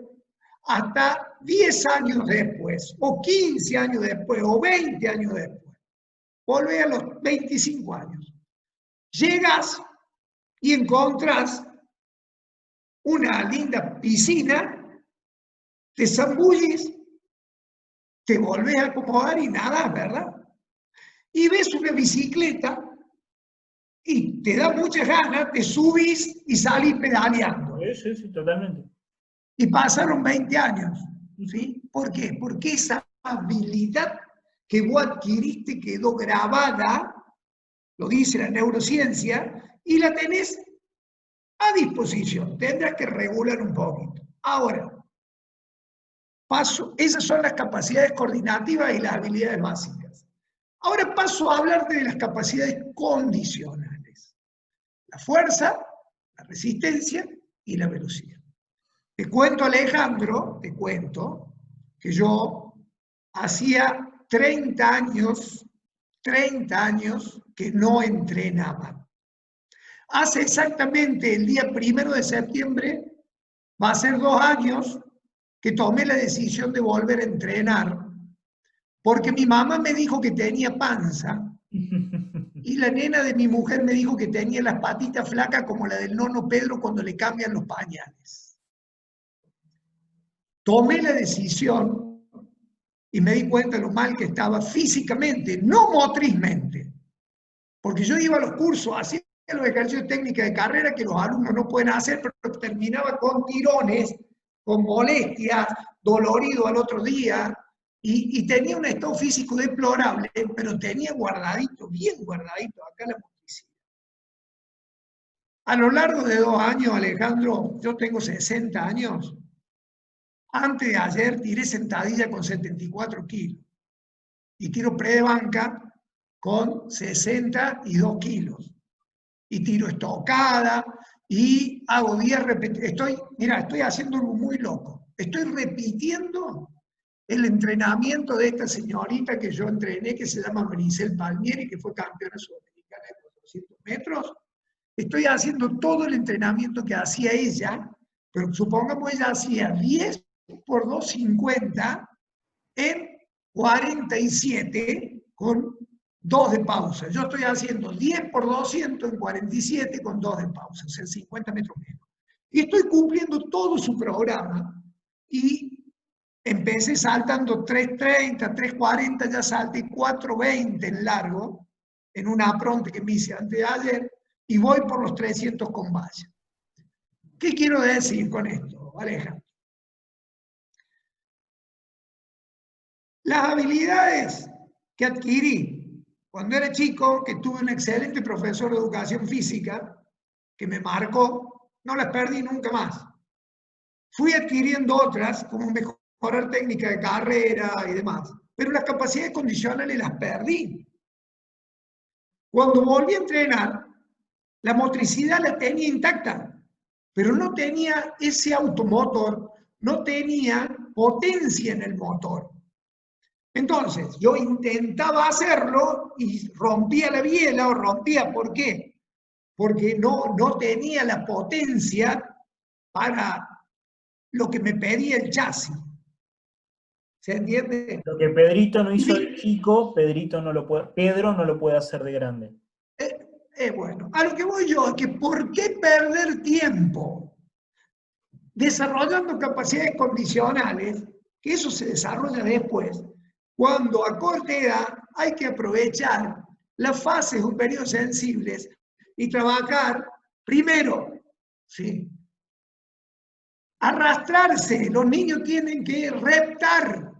hasta 10 años después, o 15 años después, o 20 años después. Volvés a los 25 años. Llegas y encontrás una linda piscina, te zambullís, te volvés a acomodar y nadás, ¿verdad? Y ves una bicicleta y te da muchas ganas, te subís y salís pedaleando. Sí, sí, totalmente. Y pasaron 20 años, ¿sí? ¿Por qué? Porque esa habilidad que vos adquiriste quedó grabada, lo dice la neurociencia, y la tenés a disposición. Tendrás que regular un poquito. Ahora, esas son las capacidades coordinativas y las habilidades básicas. Ahora paso a hablarte de las capacidades condicionales. La fuerza, la resistencia y la velocidad. Te cuento, Alejandro, que yo hacía 30 años que no entrenaba. Hace exactamente el día 1 de septiembre, va a ser 2 años que tomé la decisión de volver a entrenar, porque mi mamá me dijo que tenía panza, y la nena de mi mujer me dijo que tenía las patitas flacas como la del nono Pedro cuando le cambian los pañales. Tomé la decisión y me di cuenta de lo mal que estaba físicamente, no motrizmente, porque yo iba a los cursos, hacía los ejercicios de técnica de carrera que los alumnos no pueden hacer, pero terminaba con tirones, con molestias, dolorido al otro día, y tenía un estado físico deplorable, pero tenía guardadito, bien guardadito, acá la motricidad. A lo largo de 2 años, Alejandro, yo tengo 60 años, antes de ayer tiré sentadilla con 74 kilos y tiro pre de banca con 62 kilos. Y tiro estocada y hago 10 repeticiones. Estoy haciendo algo muy loco. Estoy repitiendo el entrenamiento de esta señorita que yo entrené, que se llama Maricel Palmieri, que fue campeona sudamericana de 400 metros. Estoy haciendo todo el entrenamiento que hacía ella, pero supongamos ella hacía 10 por 250 en 47 con 2 de pausa. Yo estoy haciendo 10 por 200 en 47 con 2 de pausa, o sea, 50 metros menos. Y estoy cumpliendo todo su programa y empecé saltando 3.30, 3.40, ya salté 4.20 en largo, en una apronte que me hice antes de ayer, y voy por los 300 con valla. ¿Qué quiero decir con esto, Alejandro? Las habilidades que adquirí cuando era chico, que tuve un excelente profesor de educación física, que me marcó, no las perdí nunca más. Fui adquiriendo otras, como mejorar técnica de carrera y demás, pero las capacidades condicionales las perdí. Cuando volví a entrenar, la motricidad la tenía intacta, pero no tenía ese automotor, no tenía potencia en el motor. Entonces, yo intentaba hacerlo y rompía la biela o rompía, ¿por qué? Porque no tenía la potencia para lo que me pedía el chasis. ¿Se entiende? Lo que Pedrito no hizo de chico, Pedro no lo puede hacer de grande. Bueno, a lo que voy yo es que ¿por qué perder tiempo desarrollando capacidades condicionales? Que eso se desarrolla después. Cuando a corta edad hay que aprovechar las fases o periodos sensibles y trabajar primero, ¿sí? Arrastrarse, los niños tienen que reptar.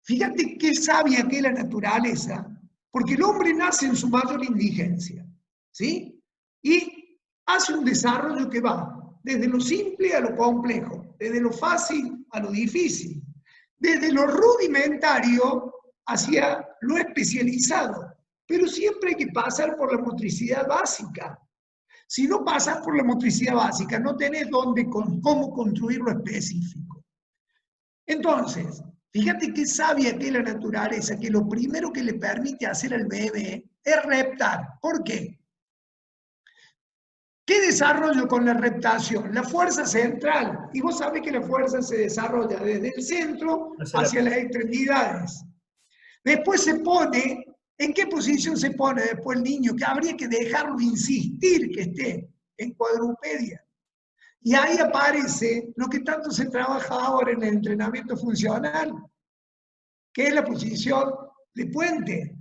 Fíjate qué sabia que es la naturaleza, porque el hombre nace en su mayor indigencia, ¿sí? Y hace un desarrollo que va desde lo simple a lo complejo, desde lo fácil a lo difícil, desde lo rudimentario hacia lo especializado, pero siempre hay que pasar por la motricidad básica. Si no pasas por la motricidad básica, no tenés cómo construir lo específico. Entonces, fíjate qué sabia que es la naturaleza, que lo primero que le permite hacer al bebé es reptar. ¿Por qué? ¿Qué desarrollo con la reptación? La fuerza central. Y vos sabés que la fuerza se desarrolla desde el centro hacia las extremidades. Después se pone, ¿en qué posición se pone después el niño? Que habría que dejarlo insistir que esté en cuadrupedia. Y ahí aparece lo que tanto se trabaja ahora en el entrenamiento funcional, que es la posición de puente.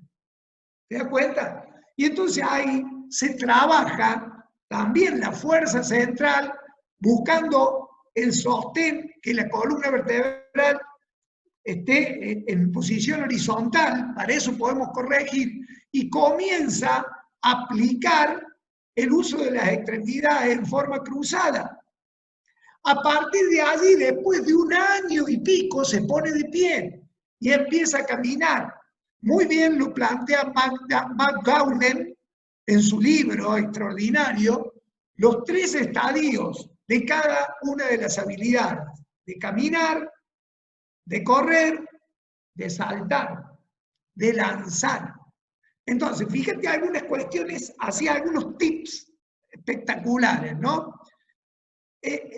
¿Te das cuenta? Y entonces ahí se trabaja también la fuerza central buscando el sostén, que la columna vertebral esté en posición horizontal, para eso podemos corregir, y comienza a aplicar el uso de las extremidades en forma cruzada. A partir de allí, después de un año y pico, se pone de pie y empieza a caminar. Muy bien lo plantea McGowan en su libro extraordinario, los 3 estadios de cada una de las habilidades, de caminar, de correr, de saltar, de lanzar. Entonces, fíjate algunas cuestiones, así algunos tips espectaculares, ¿no?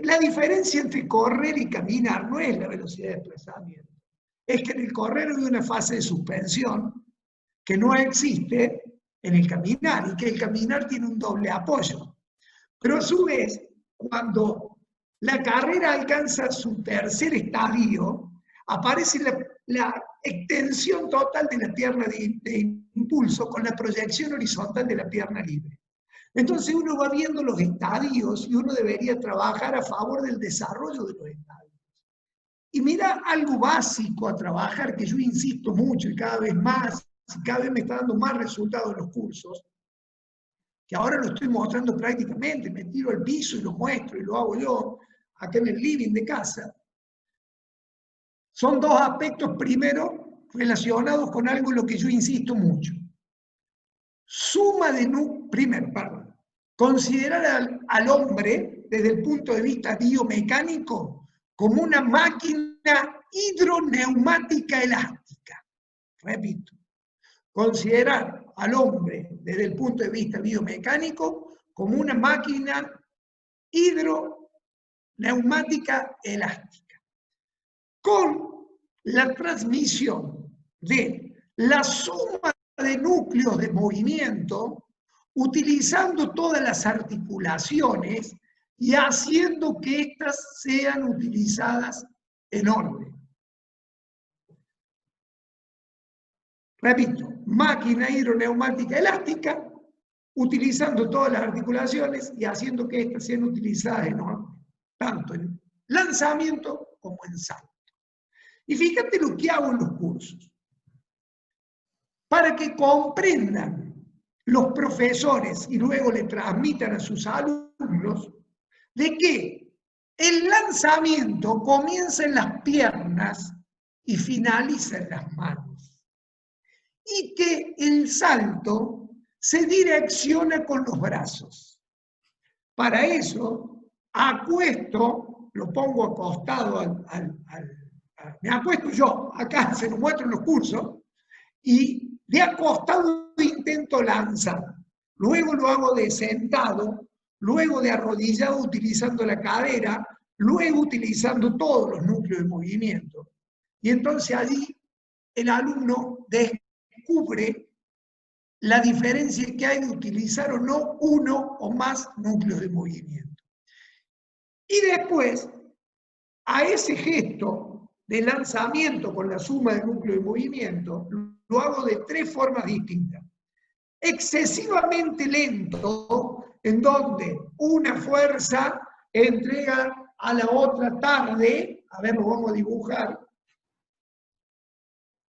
La diferencia entre correr y caminar no es la velocidad de desplazamiento. Es que en el correr hay una fase de suspensión que no existe en el caminar, y que el caminar tiene un doble apoyo. Pero a su vez, cuando la carrera alcanza su tercer estadio, aparece la extensión total de la pierna de impulso con la proyección horizontal de la pierna libre. Entonces uno va viendo los estadios y uno debería trabajar a favor del desarrollo de los estadios. Y mira algo básico a trabajar, que yo insisto mucho y cada vez más, y cada vez me está dando más resultados en los cursos, que ahora lo estoy mostrando prácticamente, me tiro al piso y lo muestro y lo hago yo, acá en el living de casa. Son 2 aspectos, primero, relacionados con algo en lo que yo insisto mucho. Considerar al hombre desde el punto de vista biomecánico como una máquina hidroneumática elástica. Repito, considerar al hombre desde el punto de vista biomecánico como una máquina hidroneumática elástica, con la transmisión de la suma de núcleos de movimiento, utilizando todas las articulaciones y haciendo que éstas sean utilizadas en orden. Repito, máquina hidroneumática elástica, utilizando todas las articulaciones y haciendo que éstas sean utilizadas en orden, tanto en lanzamiento como en salto. Y fíjate lo que hago en los cursos. Para que comprendan los profesores y luego le transmitan a sus alumnos de que el lanzamiento comienza en las piernas y finaliza en las manos. Y que el salto se direcciona con los brazos. Para eso, acuesto, lo pongo acostado me acuesto yo, acá se lo muestro en los cursos, y de acostado intento lanzar. Luego lo hago de sentado, luego de arrodillado utilizando la cadera, luego utilizando todos los núcleos de movimiento. Y entonces allí el alumno descubre la diferencia que hay de utilizar o no uno o más núcleos de movimiento. Y después, a ese gesto de lanzamiento con la suma de núcleo de movimiento, lo hago de 3 formas distintas. Excesivamente lento, en donde una fuerza entrega a la otra tarde, a ver, lo vamos a dibujar.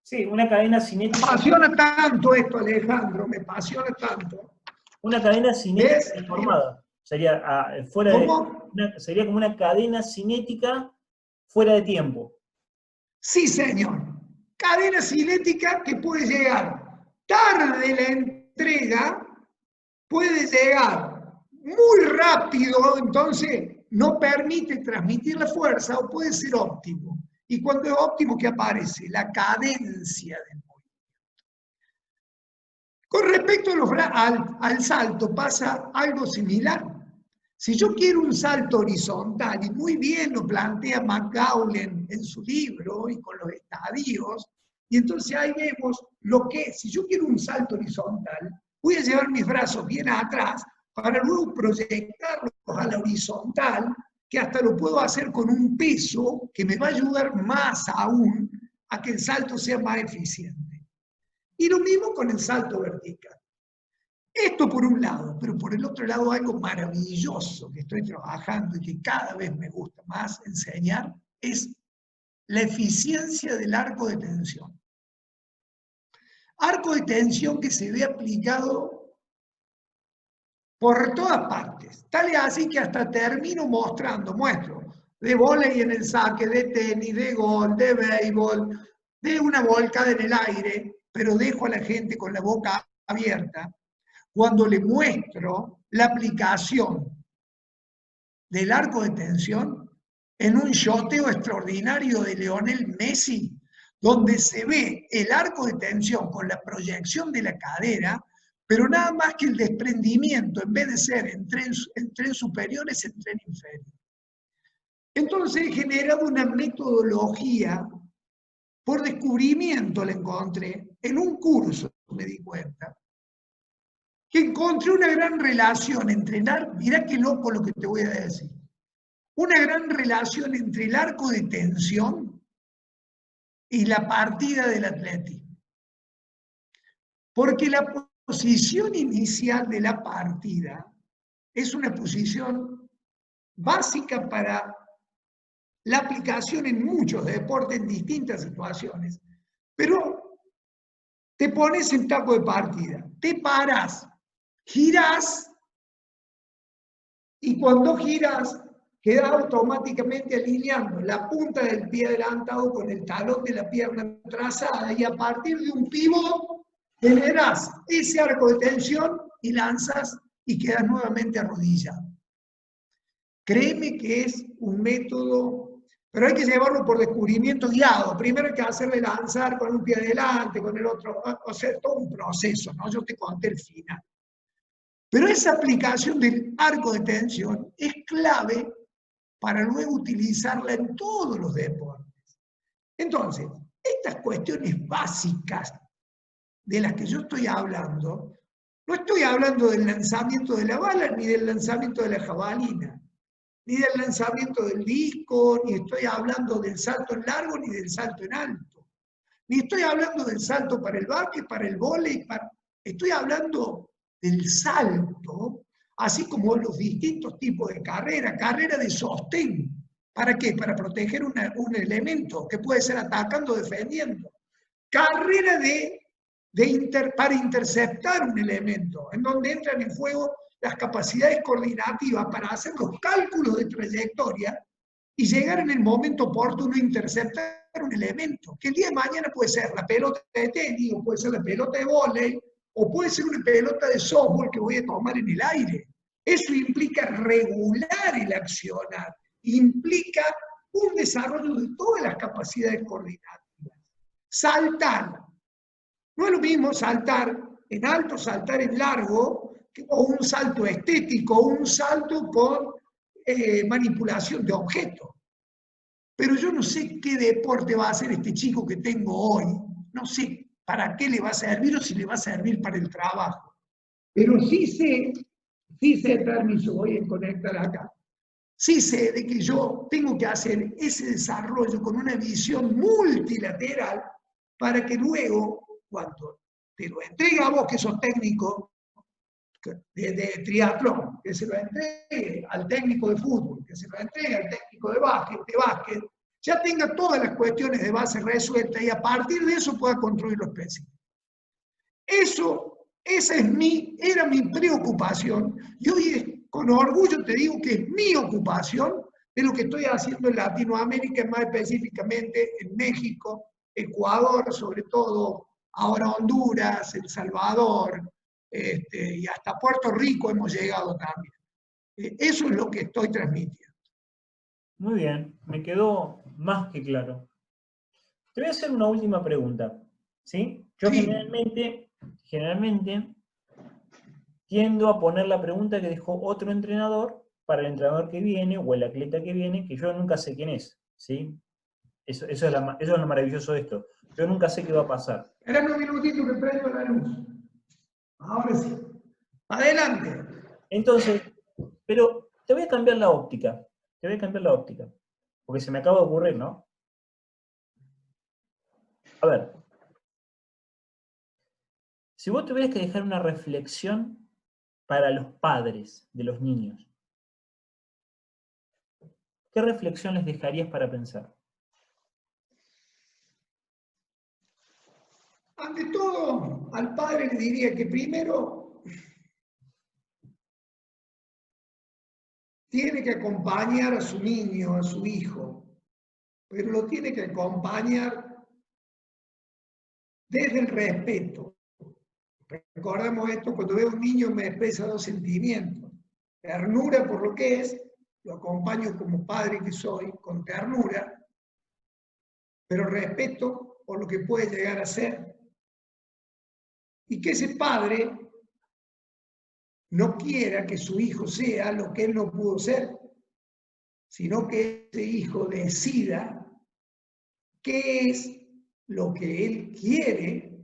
Sí, una cadena cinética. Me apasiona tanto esto, Alejandro, me apasiona tanto. Una cadena cinética deformada. Sería, sería como una cadena cinética fuera de tiempo. Sí, señor. Cadena cinética que puede llegar tarde la entrega, puede llegar muy rápido, entonces no permite transmitir la fuerza, o puede ser óptimo. Y cuando es óptimo, ¿qué aparece? La cadencia del movimiento. Con respecto al salto pasa algo similar. Si yo quiero un salto horizontal, y muy bien lo plantea McGaulen en su libro y con los estadios, y entonces ahí vemos lo que es. Si yo quiero un salto horizontal, voy a llevar mis brazos bien atrás para luego proyectarlos a la horizontal, que hasta lo puedo hacer con un peso que me va a ayudar más aún a que el salto sea más eficiente. Y lo mismo con el salto vertical. Esto por un lado, pero por el otro lado algo maravilloso que estoy trabajando y que cada vez me gusta más enseñar es la eficiencia del arco de tensión. Arco de tensión que se ve aplicado por todas partes. Tal es así que hasta termino muestro de vóley en el saque, de tenis, de gol, de béisbol, de una volcada en el aire, pero dejo a la gente con la boca abierta cuando le muestro la aplicación del arco de tensión en un shoteo extraordinario de Lionel Messi, donde se ve el arco de tensión con la proyección de la cadera, pero nada más que el desprendimiento, en vez de ser en tren superior, es en tren inferior. Entonces he generado una metodología, por descubrimiento la encontré, en un curso me di cuenta, que encontré una gran relación entre mirá qué loco lo que te voy a decir, una gran relación entre el arco de tensión y la partida del atletismo. Porque la posición inicial de la partida es una posición básica para la aplicación en muchos deportes, en distintas situaciones. Pero te pones en taco de partida, te paras, girás, y cuando giras, queda automáticamente alineando la punta del pie adelantado con el talón de la pierna trazada, y a partir de un pivot generas ese arco de tensión y lanzas y quedas nuevamente arrodillado. Créeme que es un método, pero hay que llevarlo por descubrimiento guiado. Primero hay que hacerle lanzar con un pie adelante, con el otro, o sea, todo un proceso, ¿no? Yo te conté el final. Pero esa aplicación del arco de tensión es clave para luego utilizarla en todos los deportes. Entonces, estas cuestiones básicas de las que yo estoy hablando, no estoy hablando del lanzamiento de la bala, ni del lanzamiento de la jabalina, ni del lanzamiento del disco, ni estoy hablando del salto en largo, ni del salto en alto. Ni estoy hablando del salto para el básquet, para el vóley, estoy hablando del salto, así como los distintos tipos de carrera de sostén. ¿Para qué? Para proteger un elemento que puede ser atacando o defendiendo. Carrera para interceptar un elemento, en donde entran en juego las capacidades coordinativas para hacer los cálculos de trayectoria y llegar en el momento oportuno a interceptar un elemento, que el día de mañana puede ser la pelota de tenis, o puede ser la pelota de vóley, o puede ser una pelota de softball que voy a tomar en el aire. Eso implica regular el accionar, implica un desarrollo de todas las capacidades coordinativas. Saltar. No es lo mismo saltar en alto, saltar en largo, o un salto estético, o un salto con manipulación de objetos. Pero yo no sé qué deporte va a hacer este chico que tengo hoy. No sé para qué le va a servir o si le va a servir para el trabajo. Pero sí sé, permiso, voy a conectar acá. Sí sé de que yo tengo que hacer ese desarrollo con una visión multilateral para que luego, cuando te lo entregue a vos que sos técnico de triatlón, que se lo entregue al técnico de fútbol, que se lo entregue al técnico de básquet, ya tenga todas las cuestiones de base resueltas y a partir de eso pueda construir lo específico. Esa era mi preocupación, y hoy con orgullo te digo que es mi ocupación Es lo que estoy haciendo en Latinoamérica, más específicamente en México, Ecuador, sobre todo, ahora Honduras, El Salvador, y hasta Puerto Rico hemos llegado también. Eso es lo que estoy transmitiendo. Muy bien, me quedó más que claro. Te voy a hacer una última pregunta, ¿sí? Yo Sí. generalmente tiendo a poner la pregunta que dejó otro entrenador para el entrenador que viene o el atleta que viene, que yo nunca sé quién es, ¿sí? Eso es lo maravilloso de esto. Yo nunca sé qué va a pasar. Espera un minutito que prendo la luz. Ahora sí. Adelante. Entonces, pero te voy a cambiar la óptica. Te voy a cambiar la óptica. Porque se me acaba de ocurrir, ¿no? A ver, si vos tuvieras que dejar una reflexión para los padres de los niños, ¿qué reflexión les dejarías para pensar? Ante todo, al padre le diría que primero tiene que acompañar a su niño, a su hijo, pero lo tiene que acompañar desde el respeto. Recordemos esto, cuando veo a un niño me expresa dos sentimientos. Ternura por lo que es, lo acompaño como padre que soy, con ternura, pero respeto por lo que puede llegar a ser. Y que ese padre no quiera que su hijo sea lo que él no pudo ser, sino que ese hijo decida qué es lo que él quiere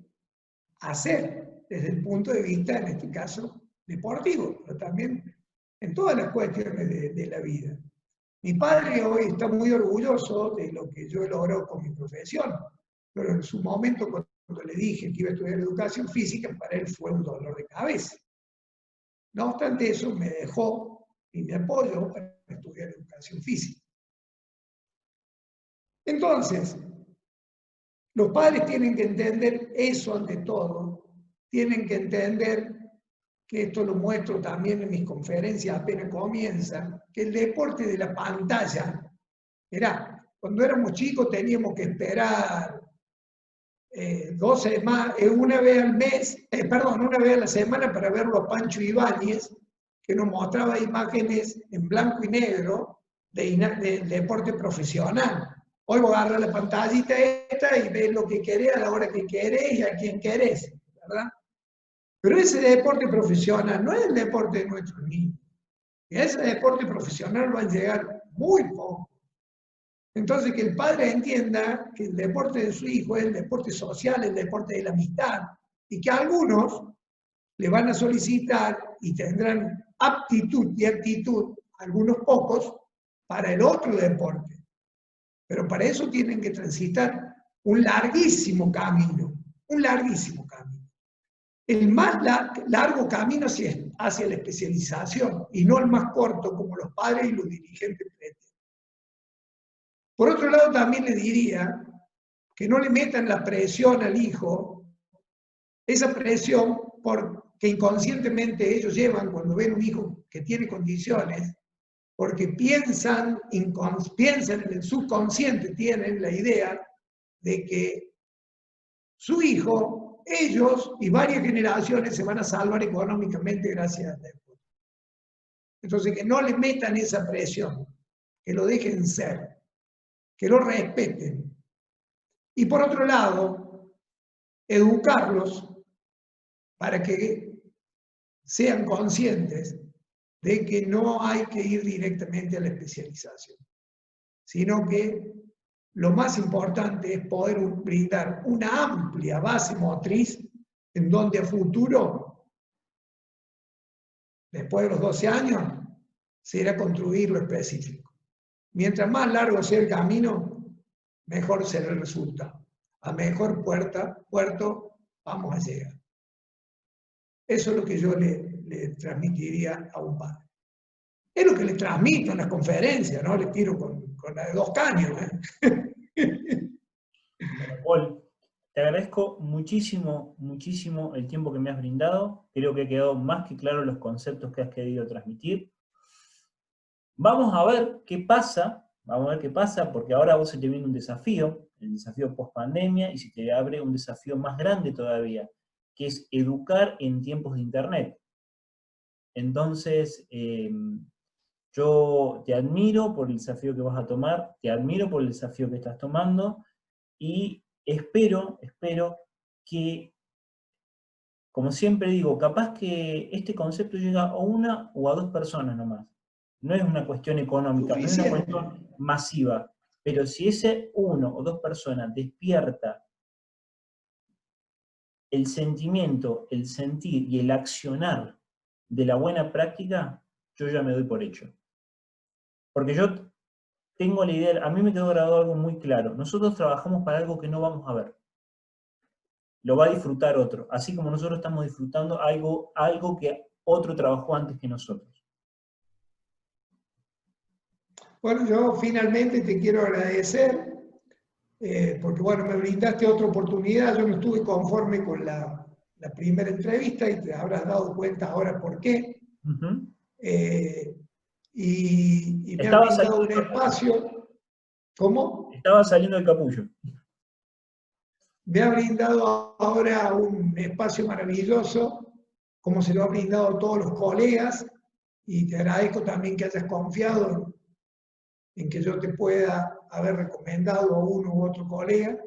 hacer desde el punto de vista, en este caso, deportivo, pero también en todas las cuestiones de la vida. Mi padre hoy está muy orgulloso de lo que yo he logrado con mi profesión, pero en su momento cuando le dije que iba a estudiar educación física, para él fue un dolor de cabeza. No obstante eso, me dejó y me apoyó para estudiar educación física. Entonces, los padres tienen que entender eso ante todo, tienen que entender, que esto lo muestro también en mis conferencias apenas comienzan, que el deporte de la pantalla, mirá, cuando éramos chicos teníamos que esperar 12 más, una vez al mes, una vez a la semana para verlo a Pancho Ibáñez, que nos mostraba imágenes en blanco y negro del deporte profesional. Hoy vos agarras la pantallita esta y ves lo que querés a la hora que querés y a quien querés, ¿verdad? Pero ese deporte profesional no es el deporte de nuestros niños. Y a ese deporte profesional van a llegar muy poco. Entonces, que el padre entienda que el deporte de su hijo es el deporte social, el deporte de la amistad, y que algunos le van a solicitar y tendrán aptitud y actitud, algunos pocos, para el otro deporte. Pero para eso tienen que transitar un larguísimo camino, un larguísimo camino. El más largo camino hacia la especialización y no el más corto como los padres y los dirigentes pretenden. Por otro lado, también le diría que no le metan la presión al hijo, esa presión que inconscientemente ellos llevan cuando ven un hijo que tiene condiciones, porque piensan en el subconsciente, tienen la idea de que su hijo, ellos y varias generaciones se van a salvar económicamente gracias al deporte. Entonces, que no le metan esa presión, que lo dejen ser, que lo respeten. Y por otro lado, educarlos para que sean conscientes de que no hay que ir directamente a la especialización, sino que lo más importante es poder brindar una amplia base motriz en donde a futuro, después de los 12 años, será construir lo específico. Mientras más largo sea el camino, mejor será el resultado. A mejor puerto vamos a llegar. Eso es lo que yo le transmitiría a un padre. Es lo que le transmito en las conferencias, ¿no? Le tiro con la de 2 caños. Bueno, Paul, te agradezco muchísimo, muchísimo el tiempo que me has brindado. Creo que ha quedado más que claro los conceptos que has querido transmitir. Vamos a ver qué pasa, porque ahora a vos se te viene un desafío, el desafío post-pandemia, y se te abre un desafío más grande todavía, que es educar en tiempos de Internet. Entonces, yo te admiro por el desafío que vas a tomar, te admiro por el desafío que estás tomando, y espero que, como siempre digo, capaz que este concepto llega a una o a dos personas nomás. No es una cuestión económica, no es una Suficiente. cuestión masiva, pero si ese uno o dos personas despierta el sentimiento, el sentir y el accionar de la buena práctica, yo ya me doy por hecho. Porque yo tengo la idea, a mí me quedó grabado algo muy claro, nosotros trabajamos para algo que no vamos a ver. Lo va a disfrutar otro, así como nosotros estamos disfrutando algo que otro trabajó antes que nosotros. Bueno, yo finalmente te quiero agradecer, porque bueno, me brindaste otra oportunidad, yo no estuve conforme con la primera entrevista y te habrás dado cuenta ahora por qué. Y me ha brindado un espacio. ¿Cómo? Estaba saliendo del capullo. Me ha brindado ahora un espacio maravilloso, como se lo ha brindado a todos los colegas, y te agradezco también que hayas confiado en que yo te pueda haber recomendado a uno u otro colega.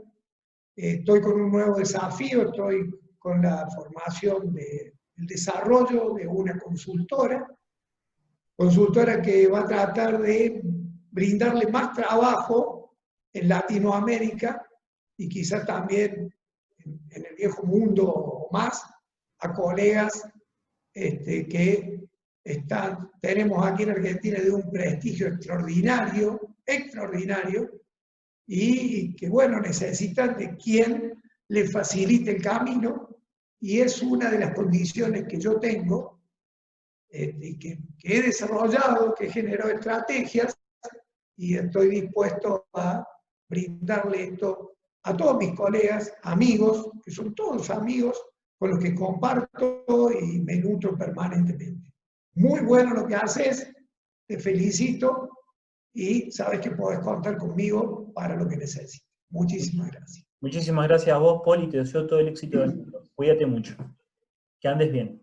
Estoy con un nuevo desafío, estoy con la formación del desarrollo de una consultora que va a tratar de brindarle más trabajo en Latinoamérica y quizás también en el viejo mundo o más a colegas que tenemos aquí en Argentina de un prestigio extraordinario, y que bueno, necesitan de quien les facilite el camino, y es una de las condiciones que yo tengo, que he desarrollado, que he generado estrategias, y estoy dispuesto a brindarle esto a todos mis colegas, amigos, que son todos amigos con los que comparto y me nutro permanentemente. Muy bueno lo que haces, te felicito y sabes que podés contar conmigo para lo que necesites. Muchísimas gracias. Muchísimas gracias a vos, Poli, te deseo todo el éxito del mundo. Cuídate mucho. Que andes bien.